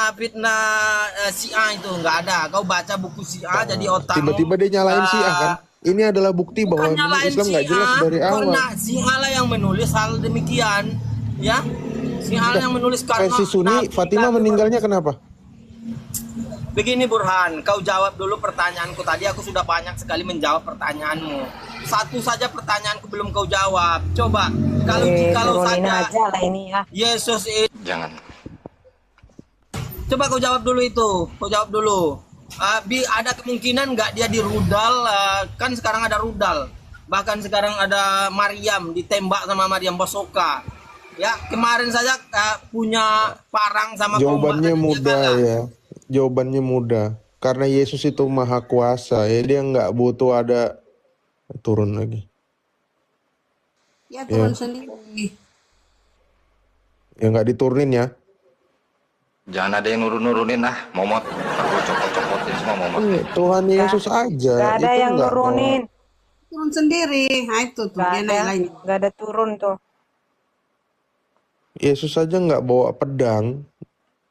Syiah itu nggak ada. Kau baca buku Syiah jadi otakmu. tiba-tiba dia nyalain Syiah kan? Ini adalah bukti bahwa Bukan ini nyalain Islam nggak jelas Syiah, dari awal. karena Syiah lah yang menulis hal demikian, ya. Syiah yang menulis karena Versi Sunni, Nabi Fatimah kita- meninggalnya kenapa? Begini Burhan, kau jawab dulu pertanyaanku tadi. Aku sudah banyak sekali menjawab pertanyaanmu. Satu saja pertanyaanku belum kau jawab. Coba kalau turunin saja aja lah ini ya. Yesus itu, Jangan. coba kau jawab dulu itu. Kau jawab dulu. Ada kemungkinan nggak dia dirudal? Kan sekarang ada rudal. Bahkan sekarang ada Maryam ditembak sama Maryam Bosoka. Ya, kemarin saja punya parang sama Jawabannya tombak, dia mudah kalah. ya. Jawabannya mudah. Karena Yesus itu maha kuasa ya, dia nggak butuh ada turun lagi. Ya turun sendiri. Ya nggak diturunin ya. Jangan ada yang nurun-nurunin lah, momot. Aku copot-copotin semua momot. Tuhan Yesus aja. Gak ada itu yang nggak mau. nurunin. Turun sendiri. Nah itu tuh Gak dia ada, naik. gak ada turun tuh. Yesus aja nggak bawa pedang.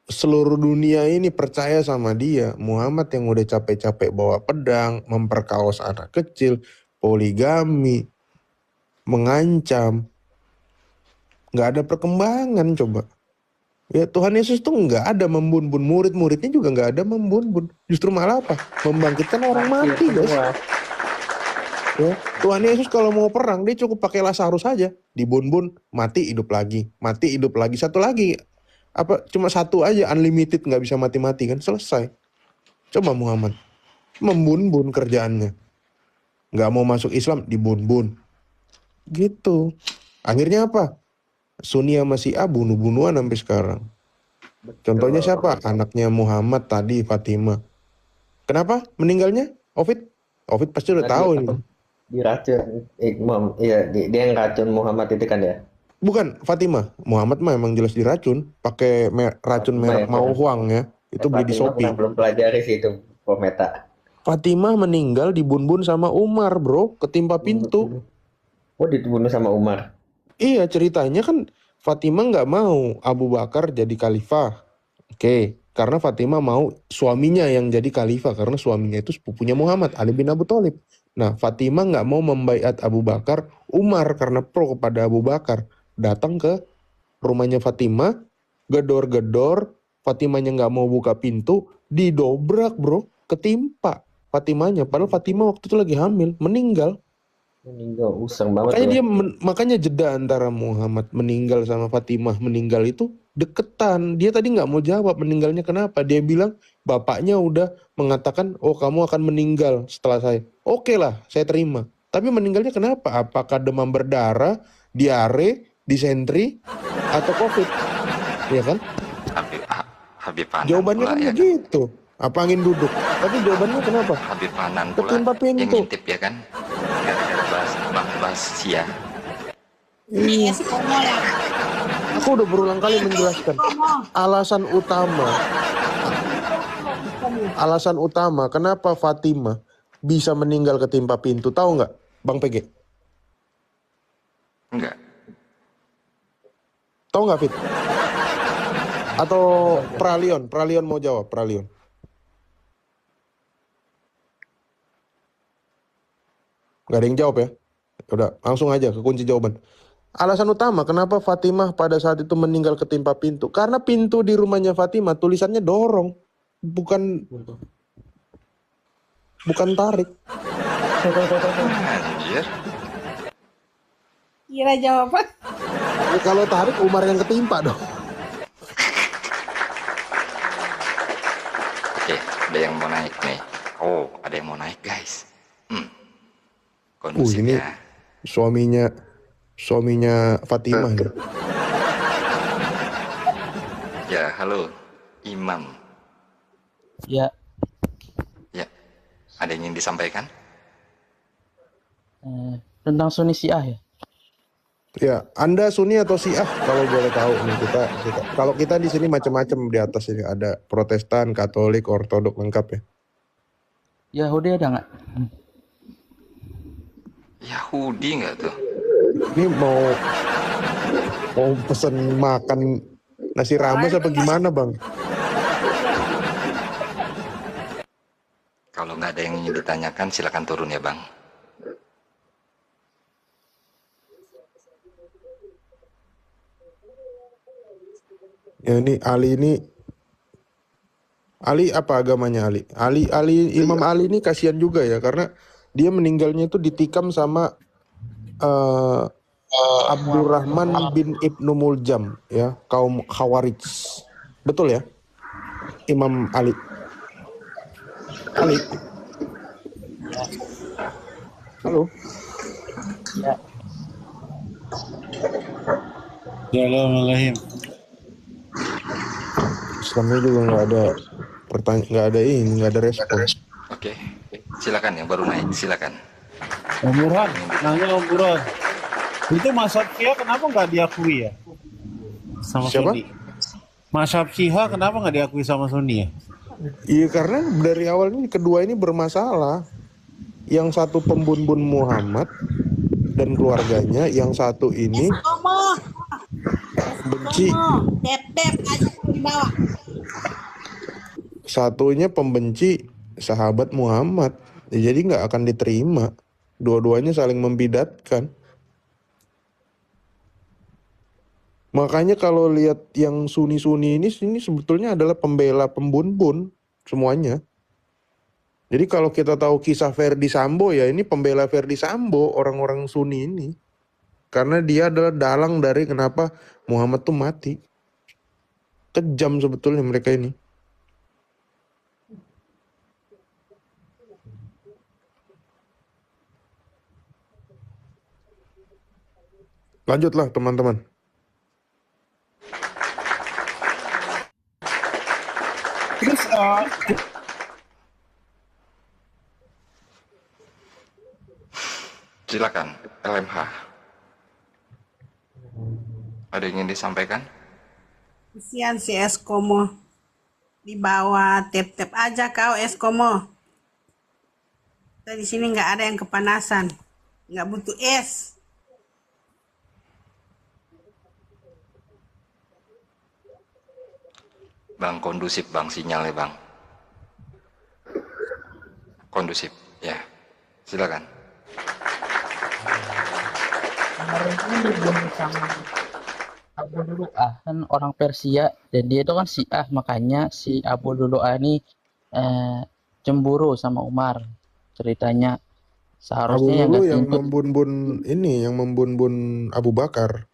Seluruh dunia ini percaya sama dia. Muhammad yang udah capek-capek bawa pedang, memperkaos anak kecil, poligami, mengancam. Nggak ada perkembangan coba. Ya Tuhan Yesus tuh nggak ada membunbun. Murid-muridnya juga nggak ada membunbun. Justru malah apa? Membangkitkan orang mati guys. Ya, Tuhan Yesus kalau mau perang dia cukup pakai Lazarus saja, dibunbun, mati hidup lagi, satu lagi, apa cuma satu aja unlimited nggak bisa mati-mati kan selesai. Coba Muhammad membunbun kerjaannya, nggak mau masuk Islam dibunbun, gitu. Akhirnya apa? Sunni sama Syiah bunuh-bunuhan sampai sekarang. Contohnya siapa? Anaknya Muhammad tadi, Fatimah. Kenapa meninggalnya? Ovid pasti udah tahu ini. Diracun, iya dia yang racun Muhammad itu kan ya. Bukan Fatimah, Muhammad mah emang jelas diracun, pakai racun merek mau huang ya, itu beli di Shopee. Belum pelajari sih itu Pometa. Fatimah meninggal dibunbun sama Umar bro, ketimpa pintu. Oh dibunuh sama Umar. Iya ceritanya kan Fatimah nggak mau Abu Bakar jadi khalifah, oke. karena Fatimah mau suaminya yang jadi khalifah, karena suaminya itu sepupunya Muhammad, Ali bin Abu Thalib. Nah, Fatimah nggak mau membaiat Abu Bakar, Umar karena pro kepada Abu Bakar. Datang ke rumahnya Fatimah, gedor-gedor, Fatimahnya nggak mau buka pintu, didobrak bro, ketimpa Fatimahnya. Padahal Fatimah waktu itu lagi hamil, meninggal. Meninggal, usang banget Makanya tuh. makanya jeda antara Muhammad meninggal sama Fatimah meninggal itu deketan. Dia tadi nggak mau jawab meninggalnya kenapa. Dia bilang bapaknya udah mengatakan, oh kamu akan meninggal setelah saya. Oke lah, saya terima. Tapi meninggalnya kenapa? Apakah demam berdarah, diare, disentri, atau COVID? Ya kan? Habib, Habib Hanan Jawabannya pula kan ya kan. begitu. Apa angin duduk? Tapi jawabannya kenapa? Habib Hanan pula Ketimpa yang pintu. ngintip ya kan. Gara-gara bahas Sia. Ini Eskomo ya. Aku udah berulang kali menjelaskan alasan utama kenapa Fatimah bisa meninggal ketimpa pintu, tahu nggak, Bang PG? Enggak. Tahu nggak, Fit? Atau Pralion? Pralion mau jawab, Pralion. Nggak ada yang jawab ya? Udah, langsung aja ke kunci jawaban. Alasan utama kenapa Fatimah pada saat itu meninggal ketimpa pintu, karena pintu di rumahnya Fatimah tulisannya dorong, bukan tarik. Anjir. Kira jawaban. Ya, kalau tarik Umar yang ketimpa dong. Oke, ada yang mau naik nih. Oh, ada yang mau naik guys. Kondusif Ini ya. suaminya Fatimah nih. Ya, halo, Imam. Ya, Ya, ada yang ingin disampaikan? tentang Sunni Syiah ya. Ya, Anda Sunni atau Syiah kalau boleh tahu nih, kita kalau kita di sini macam-macam di atas ini, ada Protestan, Katolik, Ortodok lengkap ya. Yahudi ada nggak? Yahudi nggak tuh? Ini mau pesen makan nasi rames apa gimana, Bang? Kalau nggak ada yang ingin ditanyakan, silakan turun ya Bang. Ya Ali apa agamanya Ali? Imam Ali ini kasihan juga ya, karena dia meninggalnya itu ditikam sama Abdurrahman bin Ibnu Muljam ya, kaum Khawarij. Betul ya? Imam Ali. Halo. Ya. Assalamualaikum. Islamnya juga nggak ada nggak ada respon. Oke, silakan yang baru naik, silakan. Om Burhan, nanya Om Burhan. Itu mazhab Syiah kenapa nggak diakui ya? Sama Siapa? Sunni. Mazhab Syiah kenapa nggak diakui sama Sunni ya? Iya, karena dari awal ini kedua ini bermasalah. Yang satu pembunbun Muhammad dan keluarganya, yang satu ini Eskomo. benci. Tep aja di bawah. Satunya pembenci sahabat Muhammad, jadi nggak akan diterima. Dua-duanya saling membidatkan. Makanya kalau lihat yang Sunni ini sebetulnya adalah pembela pembunbun semuanya. Jadi kalau kita tahu kisah Verdi Sambo ya, ini pembela Verdi Sambo orang-orang Sunni ini. Karena dia adalah dalang dari kenapa Muhammad tuh mati. Kejam sebetulnya mereka ini. Lanjutlah teman-teman. Terus Silakan, LMH. Ada yang ingin disampaikan? Kesian si Eskomo. Di bawah tep aja kau Eskomo. Kita di sini nggak ada yang kepanasan. Nggak butuh es. Bang, kondusif bang, sinyalnya bang. Kondusif, ya. Silakan. Kemarin kan dibunuh sama Abu Lu'lu'ah kan orang Persia dan dia itu kan Syiah, makanya si Abu Lu'lu'ah ini cemburu sama Umar. Ceritanya Abu seharusnya yang Lulu gantiin yang tuh membun-bun ini, yang membun-bun Abu Bakar.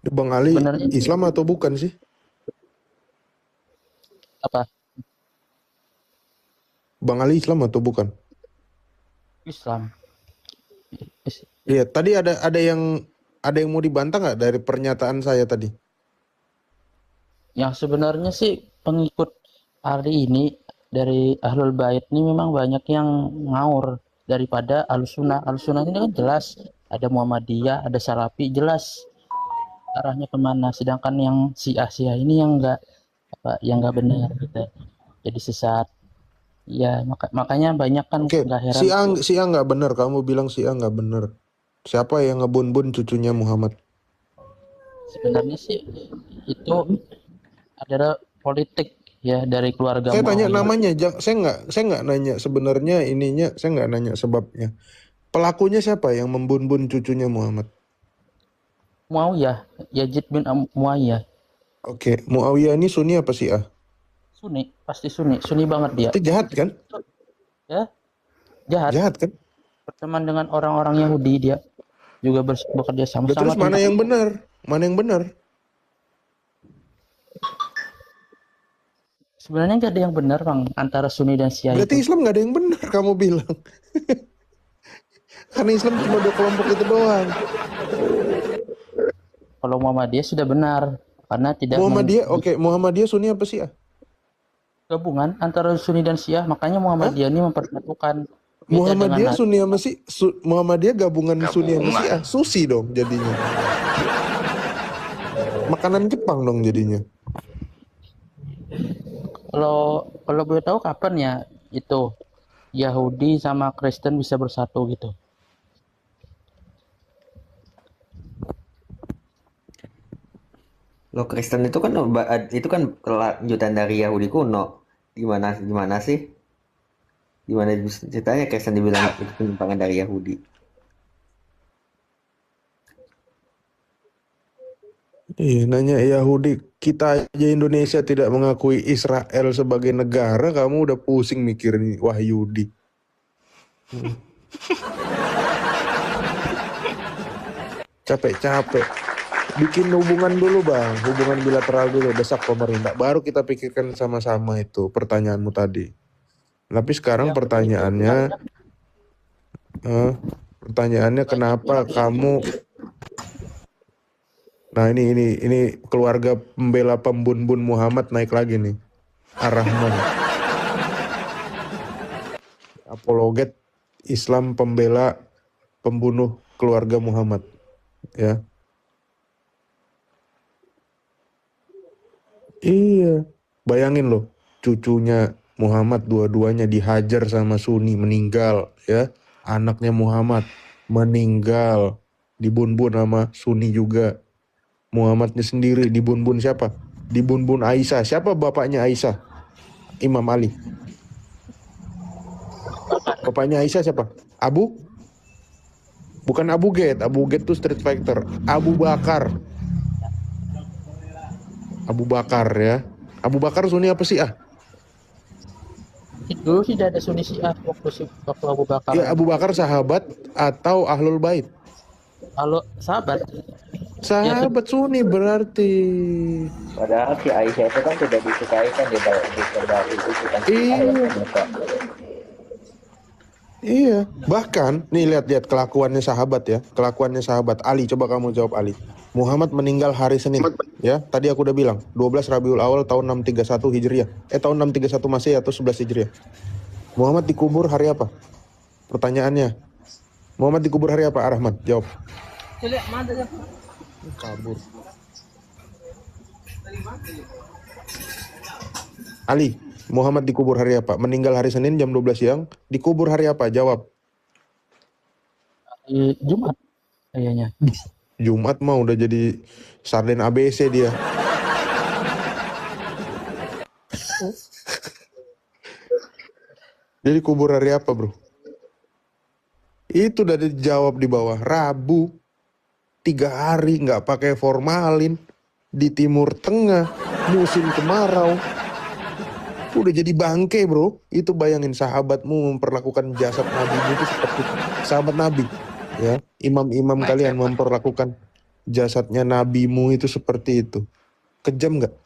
Bang Ali sebenarnya Islam atau bukan sih? apa Bang Ali Islam atau bukan? Islam. Iya, tadi ada yang mau dibantah nggak dari pernyataan saya tadi? Yang sebenarnya sih pengikut hari ini dari Ahlul Bait ini memang banyak yang ngaur daripada Ahlussunnah. Ahlussunnah ini kan jelas ada Muhammadiyah, ada Salafi, jelas arahnya kemana. Sedangkan yang Syiah ini yang enggak benar gitu. Jadi sesat. Ya makanya banyak kan Oke, nggak heran si A nggak benar. Kamu bilang si A nggak benar. Siapa yang ngebun-bun cucunya Muhammad? sebenarnya sih itu adalah politik ya dari keluarga Saya tanya Muawiyah. namanya, saya nggak nanya sebenarnya ininya, saya nggak nanya sebabnya. Pelakunya siapa yang membun-bun cucunya Muhammad? Muawiyah, Yazid bin Muawiyah. Oke, Muawiyah ini Sunni apa Syiah? Sunni, pasti Sunni banget dia. Itu jahat kan? Ya, jahat. Jahat kan? Berteman dengan orang-orang Yahudi dia juga bekerja Udah, sama-sama. terus mana yang benar? Mana yang benar? Sebenarnya nggak ada yang benar bang antara Sunni dan Syiah Berarti itu. Islam nggak ada yang benar kamu bilang. Karena Islam cuma 2 kelompok itu doang. Kalau Muhammadiyah sudah benar karena tidak Muhammadiyah, oke, Muhammadiyah Sunni apa Syiah? gabungan antara Sunni dan Syiah, makanya Muhammadiyah ini mempersatukan. Beda Muhammadiyah dengan Sunni sama Muhammadiyah gabungan Sunni sama Gabungan. Syiah. Sushi dong jadinya. Makanan Jepang dong jadinya. kalau boleh tahu kapan ya itu Yahudi sama Kristen bisa bersatu gitu. Lo Kristen itu kan kelanjutan dari Yahudi kuno. Gimana sih? Gimana ceritanya Kristen dibilang itu penyimpangan dari Yahudi? Iya, nanya Yahudi, kita aja Indonesia tidak mengakui Israel sebagai negara, kamu udah pusing mikir nih, Wahyudi. Capek-capek. Bikin hubungan dulu bang, hubungan bilateral dulu, desak pemerintah, baru kita pikirkan sama-sama itu pertanyaanmu tadi. Tapi sekarang pertanyaannya kenapa kamu? Nah ini keluarga pembela pembun-bun Muhammad naik lagi nih, Ar-Rahman. Apologet Islam pembela pembunuh keluarga Muhammad, ya. Iya, bayangin loh, cucunya Muhammad dua-duanya dihajar sama Sunni, meninggal, ya. Anaknya Muhammad meninggal, dibun-bun sama Sunni juga. Muhammadnya sendiri dibun-bun siapa? Dibun-bun Aisyah. Siapa bapaknya Aisyah? Imam Ali. Bapaknya Aisyah siapa? Abu? Bukan Abu Gate. Abu Gate itu Street Fighter. Abu Bakar. Abu Bakar ya. Abu Bakar Sunni apa sih? Dulu tidak ada Sunni Syiah waktu Abu Bakar. Ya, Abu Bakar sahabat atau Ahlul Bait? Kalau sahabat. Sahabat Sunni berarti. Padahal si Aisyah itu kan tidak disukai kan di itu kan. Iya, bahkan nih lihat kelakuannya sahabat ya, kelakuannya sahabat Ali. Coba kamu jawab Ali. Muhammad meninggal hari Senin, ya. Tadi aku udah bilang 12 Rabiul Awal tahun 631 Hijriah. Tahun 631 Masehi atau 11 Hijriah. Muhammad dikubur hari apa? Pertanyaannya. Muhammad dikubur hari apa? Ar-Rahman, jawab. Kabur. Ali, Muhammad dikubur hari apa? Meninggal hari Senin jam 12 siang. Dikubur hari apa? Jawab. Jumat kayaknya. Jumat mah udah jadi sarden ABC dia. Jadi kubur hari apa, bro? Itu udah dijawab di bawah. Rabu, 3 hari nggak pakai formalin di Timur Tengah, musim kemarau. Udah jadi bangke, bro. Itu bayangin sahabatmu memperlakukan jasad Nabi itu seperti sahabat Nabi, ya. Imam-imam kalian memperlakukan jasadnya nabimu itu seperti itu. Kejam nggak?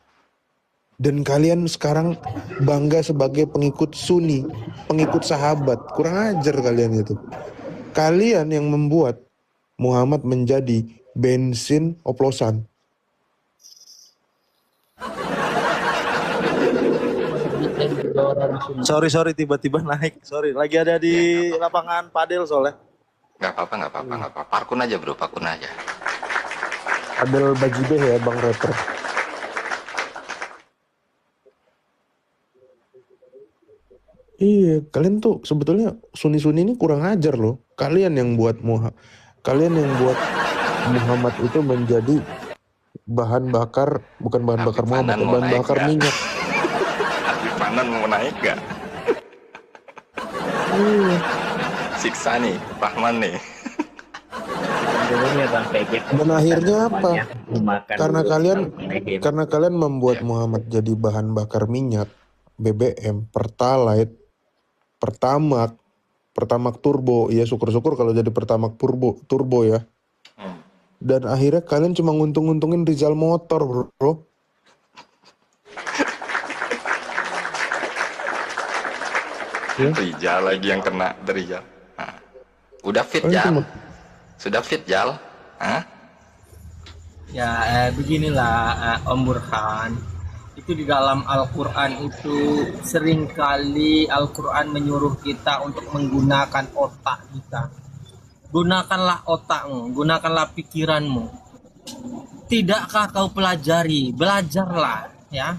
Dan kalian sekarang bangga sebagai pengikut Sunni, pengikut sahabat. Kurang ajar kalian itu. Kalian yang membuat Muhammad menjadi bensin oplosan. Sorry tiba-tiba naik. Sorry, lagi ada di lapangan padel soalnya. Nggak apa-apa. Parkun aja bro, parkun aja. Adel Bajibeh ya Bang Rapper. Iya, kalian tuh sebetulnya Sunni-Sunni ini kurang ajar loh. Kalian yang buat Muhammad itu menjadi bahan bakar, bukan bahan bakar Muhammad, bahan bakar minyak. Habib Fanan mau naik gak? Siksa nih, Rahman nih. Dan akhirnya apa? Karena kalian membuat Muhammad jadi bahan bakar minyak, BBM, Pertalite, Pertamax turbo, ya syukur-syukur kalau jadi Pertamax turbo ya. Dan akhirnya kalian cuma nguntung-nguntungin Rizal Motor, bro. Rizal lagi yang kena dari Rizal. Nah. Udah fit Jal? Sudah fit Jal? Hah? Ya beginilah Om Burhan. Itu di dalam Al-Quran itu seringkali Al-Quran menyuruh kita untuk menggunakan otak kita. Gunakanlah otakmu, gunakanlah pikiranmu. Tidakkah kau pelajari? Belajarlah, ya.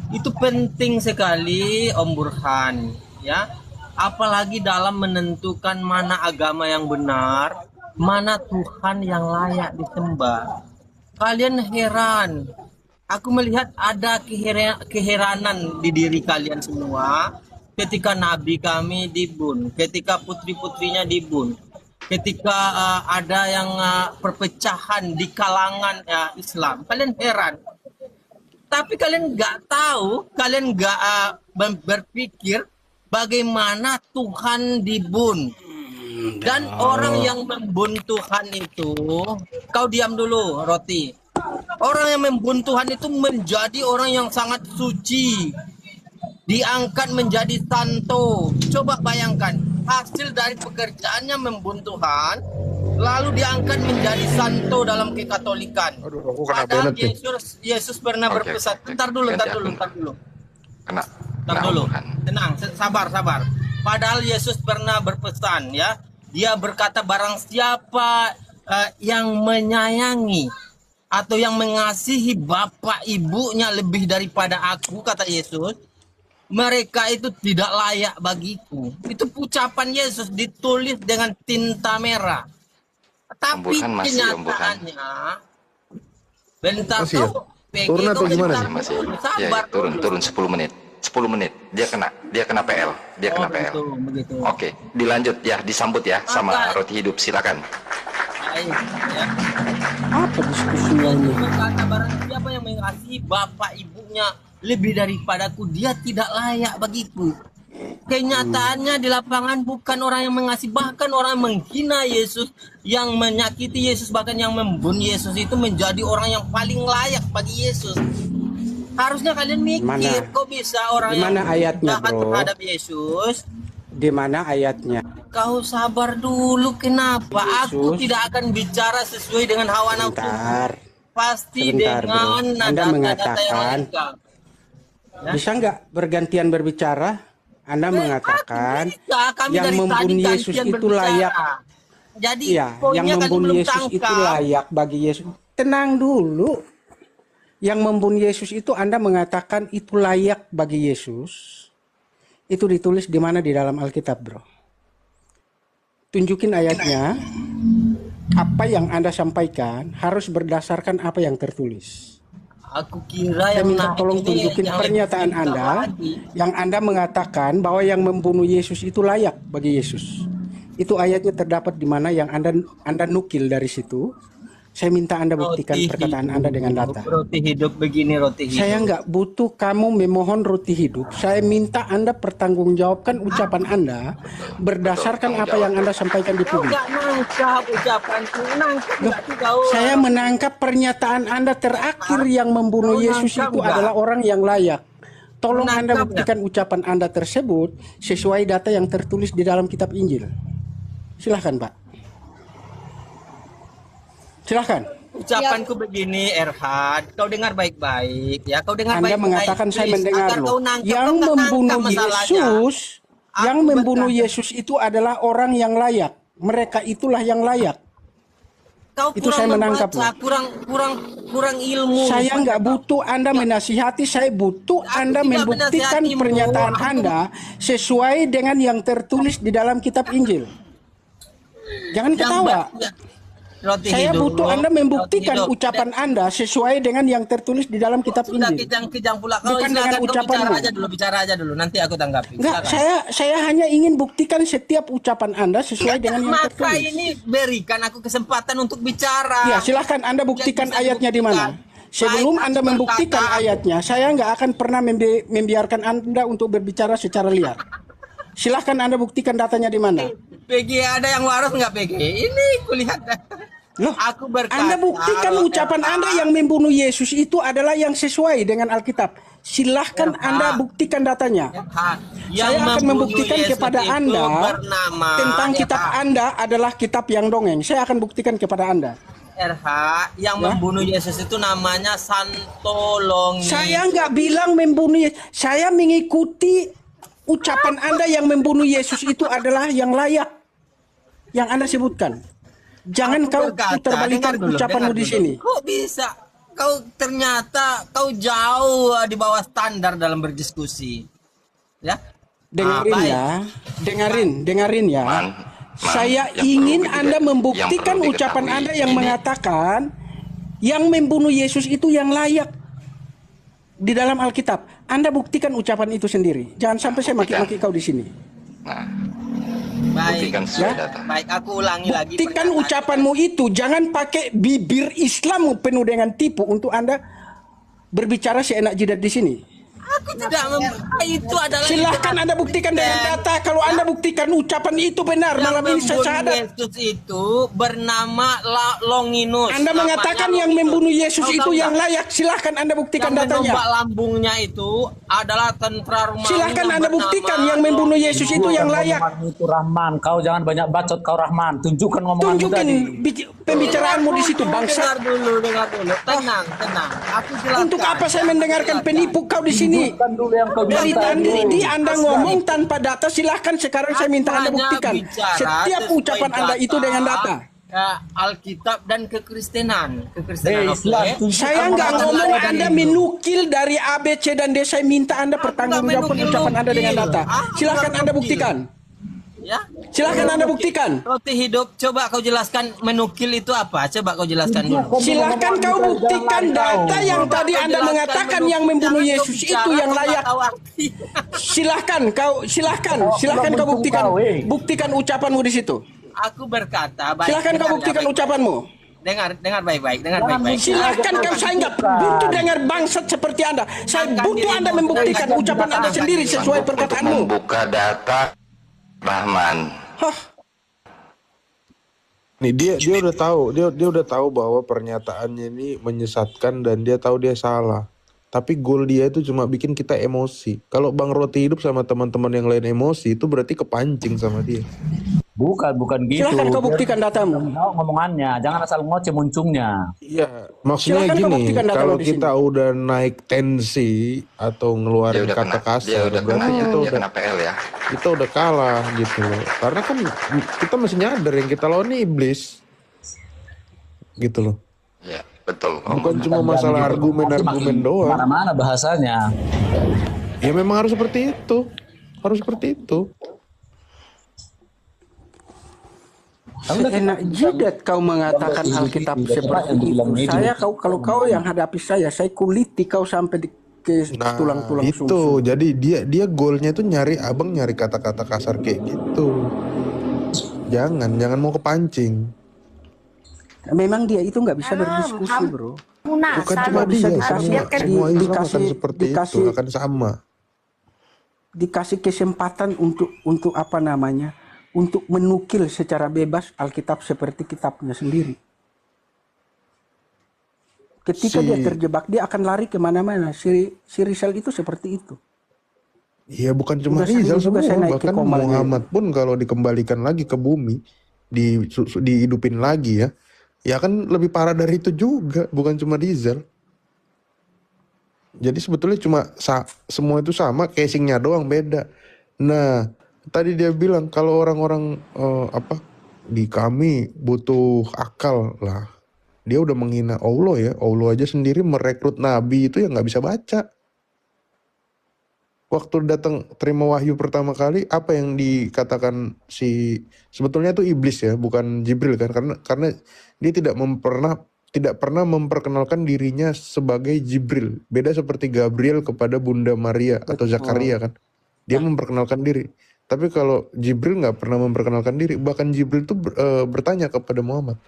Itu penting sekali Om Burhan, ya. Apalagi dalam menentukan mana agama yang benar, mana Tuhan yang layak disembah. Kalian heran. Aku melihat ada keheranan di diri kalian semua ketika Nabi kami dibunuh, ketika putri-putrinya dibunuh, ketika ada yang perpecahan di kalangan Islam. Kalian heran. Tapi kalian nggak tahu, kalian nggak berpikir bagaimana Tuhan dibunuh. Dan orang yang membunuh Tuhan itu, kau diam dulu, Roti. Orang yang membunuh Tuhan itu menjadi orang yang sangat suci, diangkat menjadi santo. Coba bayangkan, hasil dari pekerjaannya membunuh Tuhan, lalu diangkat menjadi santo dalam kekatolikan. Padahal Yesus pernah berpesan. Bentar dulu. Tenang, sabar. Padahal Yesus pernah berpesan, ya. Dia berkata, barang siapa yang menyayangi atau yang mengasihi bapak ibunya lebih daripada aku, kata Yesus, mereka itu tidak layak bagiku. Itu ucapan Yesus ditulis dengan tinta merah. Tapi kenyataannya, bentar tuh, turun atau gimana? Sabar, turun 10 menit. 10 menit. Dia kena PL. Begitu. Oke, dilanjut ya, disambut ya sama Roti Hidup, silakan. Apa diskusinya ini? Berkata barang siapa yang mengasihi bapak ibunya lebih daripadaku, dia tidak layak bagiku. Kenyataannya di lapangan bukan orang yang mengasihi, bahkan orang yang menghina Yesus, yang menyakiti Yesus, bahkan yang membunuh Yesus itu menjadi orang yang paling layak bagi Yesus. Harusnya kalian mikir, kok bisa orang yang jahat terhadap Yesus? Di mana ayatnya? Kau sabar dulu, kenapa? Aku tidak akan bicara sesuai dengan hawa nafsu. Pasti dengan Anda mengatakan, bisa nggak bergantian berbicara? Anda mengatakan yang membunuh Yesus itu layak. Jadi yang membunuh Yesus itu layak bagi Yesus. Tenang dulu. Yang membunuh Yesus itu Anda mengatakan itu layak bagi Yesus. Itu ditulis di mana di dalam Alkitab, bro? Tunjukin ayatnya. apa yang Anda sampaikan harus berdasarkan apa yang tertulis. Aku kira Saya yang minta naik tolong ini tunjukin yang pernyataan lebih Anda lagi. yang Anda mengatakan bahwa yang membunuh Yesus itu layak bagi Yesus. Itu ayatnya terdapat di mana yang Anda nukil dari situ. Saya minta Anda buktikan Roti perkataan Anda dengan hidup, data. roti hidup begini roti hidup. Saya nggak butuh kamu memohon roti hidup. Saya minta Anda pertanggungjawabkan ucapan Anda berdasarkan apa yang Anda sampaikan di Kau publik. nggak nangkap ucapanku, nangkap Loh, nggak tuh kau? saya menangkap pernyataan Anda terakhir yang membunuh Kau Yesus nangkap itu nggak? adalah orang yang layak. Tolong Anda Menangkap buktikan ucapan Anda tersebut sesuai data yang tertulis di dalam kitab Injil. Silahkan Pak. Silahkan. Ucapanku begini, Erhard. Kau dengar baik-baik, ya. Kau dengar Anda baik-baik. mengatakan saya please. mendengar Agar loh. kau nangkap, Yang kau nggak membunuh nangkap masalahnya. Yesus, yang Aku membunuh berkata, Yesus itu adalah orang yang layak. Mereka itulah yang layak. Kau Itu kurang saya menangkap membaca, loh. kurang ilmu. Saya nggak butuh Anda menasihati, saya butuh Anda tidak membuktikan menasihatimu. pernyataan Aku- Anda sesuai dengan yang tertulis di dalam kitab Injil. Jangan Yang ketawa. Roti Saya hidup, butuh Anda membuktikan roti hidup. ucapan Anda sesuai dengan yang tertulis di dalam kitab Sudah Injil. kejang-kejang pula. Kau Bukan dengan silakan, kau ucapanmu. bicara aja dulu. Nanti aku tanggapi. Enggak, Silakan. saya hanya ingin buktikan setiap ucapan Anda sesuai dengan yang Maka tertulis. ini berikan aku kesempatan untuk bicara. Ya, silahkan Anda buktikan Bisa ayatnya di mana. dibuktikan. Sebelum Baik, Anda aku membuktikan berkata. ayatnya, saya nggak akan pernah membiarkan Anda untuk berbicara secara liar. Silahkan Anda buktikan datanya di mana. PG ada yang waras nggak PG? Ini kulihat. Loh, Aku berkata. Anda buktikan kalau ucapan Erhard- Anda yang membunuh Yesus itu adalah yang sesuai dengan Alkitab. Silahkan Anda buktikan datanya. Erhard, Saya akan membunuh membuktikan Yesus kepada itu Anda bernama tentang kitab Erhard. Anda adalah kitab yang dongeng. Saya akan buktikan kepada Anda. RH yang Ya. membunuh Yesus itu namanya Santolongi. Saya nggak bilang membunuh Yesus. Saya mengikuti ucapan Anda yang membunuh Yesus itu adalah yang layak. Yang Anda sebutkan. Jangan Aku kau berkata, puterbalikan dengar dulu, ucapanmu dengar di dulu. sini. Kok bisa? Kau ternyata kau jauh di bawah standar dalam berdiskusi. Ya? Dengerin baik. ya. Dengerin ya. Saya yang ingin perlu Anda yang membuktikan perlu ucapan diketahui, Anda yang ini- mengatakan yang membunuh Yesus itu yang layak di dalam Alkitab. Anda buktikan ucapan itu sendiri. Jangan sampai saya maki-maki kau di sini. Nah, Baik. buktikan sesuai Ya. data. Baik, aku ulangi lagi. Buktikan pernyataan. ucapanmu itu. Jangan pakai bibir Islam penuh dengan tipu untuk Anda berbicara seenak jidat di sini. Aku tidak itu adalah Silahkan Anda buktikan dengan data. Kalau Anda buktikan ucapan itu benar, yang malam ini saya membunuh syahadat. Yesus itu bernama Longinus. Anda Namanya mengatakan yang Longinus. membunuh Yesus Tahu itu nggak? yang layak. Silahkan Anda buktikan yang datanya. menombak lambungnya itu adalah tentara Romawi. Silahkan yang Anda bernama buktikan yang membunuh Yesus itu yang layak. Itu Rahman, kau jangan banyak bacot kau Rahman. Tunjukkan omonganmu Tunjukin tadi. pembicaraanmu di situ, bangsa. Dengar dulu. Tenang. Aku jelaskan. Untuk apa saya mendengarkan penipu kau di sini? Tunjukkan dulu yang kau Dari bilang tadi Anda ngomong tanpa data, silahkan sekarang saya minta Anda Hanya buktikan bicara setiap sesuai ucapan Anda itu dengan data. Alkitab dan kekristenan. Islam, oke? tunjukkan Saya nggak Bukan ngomong lagi Anda dulu. menukil dari A, B, C, dan D. Saya minta Anda pertanggungjawabkan menukil-nukil. ucapan Anda dengan data. Aku Silahkan nggak Anda nukil. buktikan. Ya. Silahkan Anda buktikan. Roti hidup, coba kau jelaskan menukil itu apa? Coba kau jelaskan dulu. Silahkan kau buktikan data yang tadi Anda Jelaskan mengatakan menukil. yang membunuh Jangan kau Yesus bicara, itu yang kau nggak layak. tahu arti. Silahkan kau buktikan. Buktikan ucapanmu di situ. Aku berkata, baik. Silahkan kau dengar, buktikan baik. ucapanmu. Dengar baik-baik, dengar baik-baik. Silahkan kau, saya nggak butuh dengar bangsat seperti Anda. Saya butuh Anda membuktikan ucapan Anda sendiri sesuai perkataanmu. Membuka data Rahman. Hah, Nih dia udah tahu, dia udah tahu bahwa pernyataannya ini menyesatkan dan dia tahu dia salah. Tapi goal dia itu cuma bikin kita emosi. Kalau Bang Roti hidup sama teman-teman yang lain emosi, itu berarti kepancing sama dia. Bukan gitu. silahkan kau buktikan datamu. Tahu ngomongannya, jangan asal ngoceh muncungnya. Iya, maksudnya Silakan kau gini, buktikan data kalau lo di kita udah naik tensi atau Dia ngeluarin udah kata kena, kasar, dia udah kena berarti ya, kita dia udah kena PL ya. kita udah kalah gitu loh. Karena kan kita masih nyadar yang kita lawan ini iblis. Gitu loh. Ya, betul. Bukan cuma masalah argumen-argumen doang. Mana-mana bahasanya. Ya memang harus seperti itu. Harus seperti itu. Tahu nggak Seenak kita jidat kau mengatakan bangsa Alkitab Yahudi, seperti yang itu. dibilang Medi. Saya kalau kau yang hadapi saya kuliti kau sampai ke Nah, tulang-tulang itu sumsum. jadi dia golnya tuh nyari kata-kata kasar kayak gitu. Jangan mau kepancing. Memang dia itu nggak bisa berdiskusi, bro. Bukan cuma Nggak bisa dia, dikasih semua Islam akan dikasih seperti itu, dikasih akan sama. dikasih kesempatan untuk apa namanya? Untuk menukil secara bebas Alkitab seperti kitabnya sendiri. Ketika dia terjebak, dia akan lari kemana-mana. Si Rizal itu seperti itu. Iya, bukan cuma Udah sering Rizal juga semua, saya naik ke bahkan Komalnya Muhammad pun kalau dikembalikan lagi ke bumi, dihidupin lagi ya kan lebih parah dari itu juga, bukan cuma Rizal. Jadi sebetulnya cuma semua itu sama, casingnya doang beda. Nah, tadi dia bilang kalau orang-orang di kami butuh akal lah. Dia udah menghina Allah ya. Allah aja sendiri merekrut nabi itu yang nggak bisa baca. Waktu datang terima wahyu pertama kali, apa yang dikatakan sebetulnya itu iblis ya, bukan Jibril kan? Karena dia tidak pernah memperkenalkan dirinya sebagai Jibril. Beda seperti Gabriel kepada Bunda Maria atau Zakaria kan. Dia memperkenalkan diri. Tapi kalau Jibril nggak pernah memperkenalkan diri. Bahkan Jibril tuh bertanya kepada Muhammad.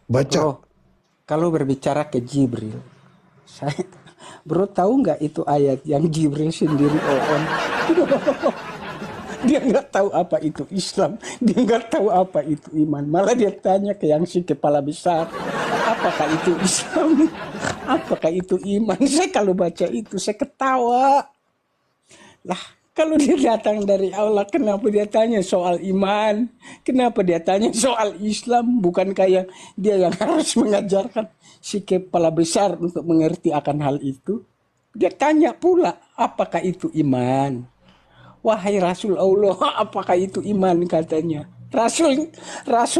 Baca. Bro, kalau berbicara ke Jibril, bro tahu nggak itu ayat yang Jibril sendiri on? Dia nggak tahu apa itu Islam, dia nggak tahu apa itu iman. Malah dia tanya ke yang si kepala besar, apakah itu Islam? Apakah itu iman? Saya kalau baca itu saya ketawa. Lah, kalau dia datang dari Allah, kenapa dia tanya soal iman? Kenapa dia tanya soal Islam? Bukan kayak dia yang harus mengajarkan si kepala besar untuk mengerti akan hal itu. Dia tanya pula, apakah itu iman? Wahai Rasul Allah, apakah itu iman katanya? Rasul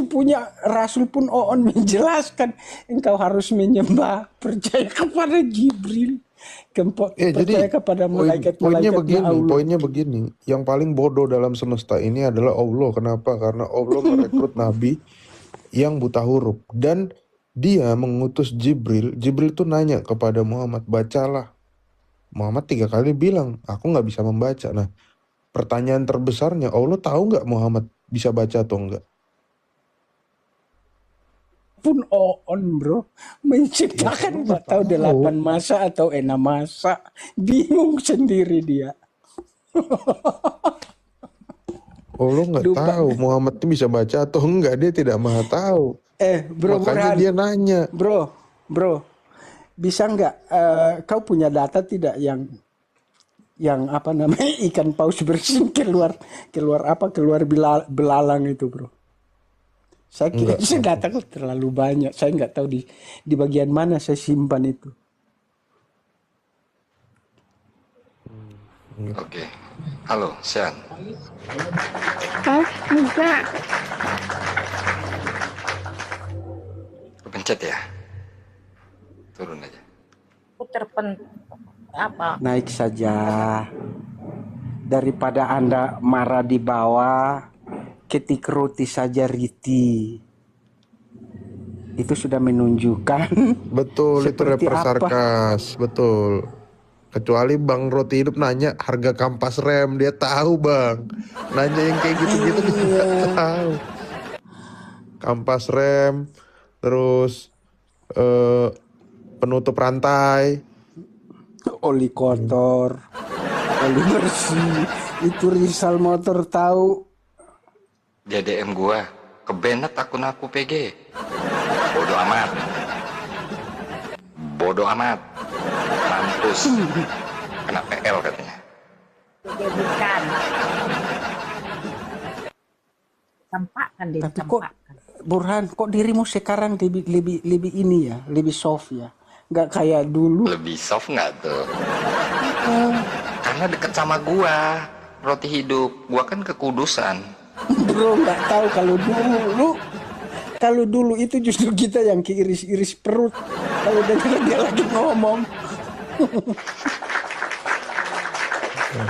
pun on menjelaskan, engkau harus menyembah, percaya kepada Jibril, percaya kepada malaikat-malaikatnya Allah. Poinnya begini, yang paling bodoh dalam semesta ini adalah Allah. Kenapa? Karena Allah merekrut nabi yang buta huruf dan dia mengutus Jibril. Jibril tuh nanya kepada Muhammad, bacalah. Muhammad 3 kali bilang, aku nggak bisa membaca. Nah, pertanyaan terbesarnya, Allah tahu nggak Muhammad bisa baca atau enggak? Pun on bro, menciptakan nggak tahu 8 masa atau 6 masa, bingung sendiri dia. Allah nggak tahu Muhammad itu bisa baca atau enggak, dia tidak maha tahu. Bro, makanya dia nanya. Bro, bisa nggak kau punya data tidak yang apa namanya ikan paus bersin keluar belalang itu bro? Saya kira data terlalu banyak, saya nggak tahu di bagian mana saya simpan itu. Oke. Halo, Sian. Enggak. Pencet ya. Turun aja. Puter apa? Naik saja. Daripada Anda marah di bawah, ketik roti saja Riti. Itu sudah menunjukkan. Betul, itu rapper sarkas. Betul. Kecuali Bang Roti Hidup nanya harga kampas rem, dia tahu Bang. Nanya yang kayak gitu-gitu dia nggak tahu. Kampas rem, terus penutup rantai, oli kotor, oli bersih. Itu Rizal Motor tahu. Dia DM gua, kebenet akun aku PG. Bodoh amat. Bodoh amat. Mampus. Kena PL katanya. Bukan. Campakkan dia. Tapi kok Burhan, kok dirimu sekarang lebih ini ya, lebih soft ya, nggak kayak dulu. Lebih soft nggak tuh? Karena deket sama gua, Roti Hidup. Gua kan kekudusan. Bro, nggak tahu kalau dulu itu justru kita yang keiris-iris perut kalau dengar dia lagi ngomong.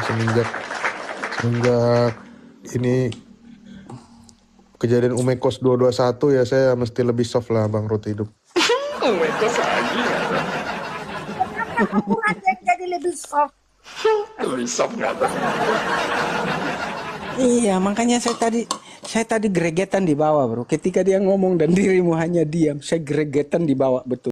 Semenjak ini kejadian Umekos 221 ya saya mesti lebih soft lah Bang Roti hidup. Umekos lagi ya. Aku aja jadi lebih soft. Lebih soft nggak tuh? Iya, makanya saya tadi gregetan di bawah, bro. Ketika dia ngomong dan dirimu hanya diam, saya gregetan di bawah betul.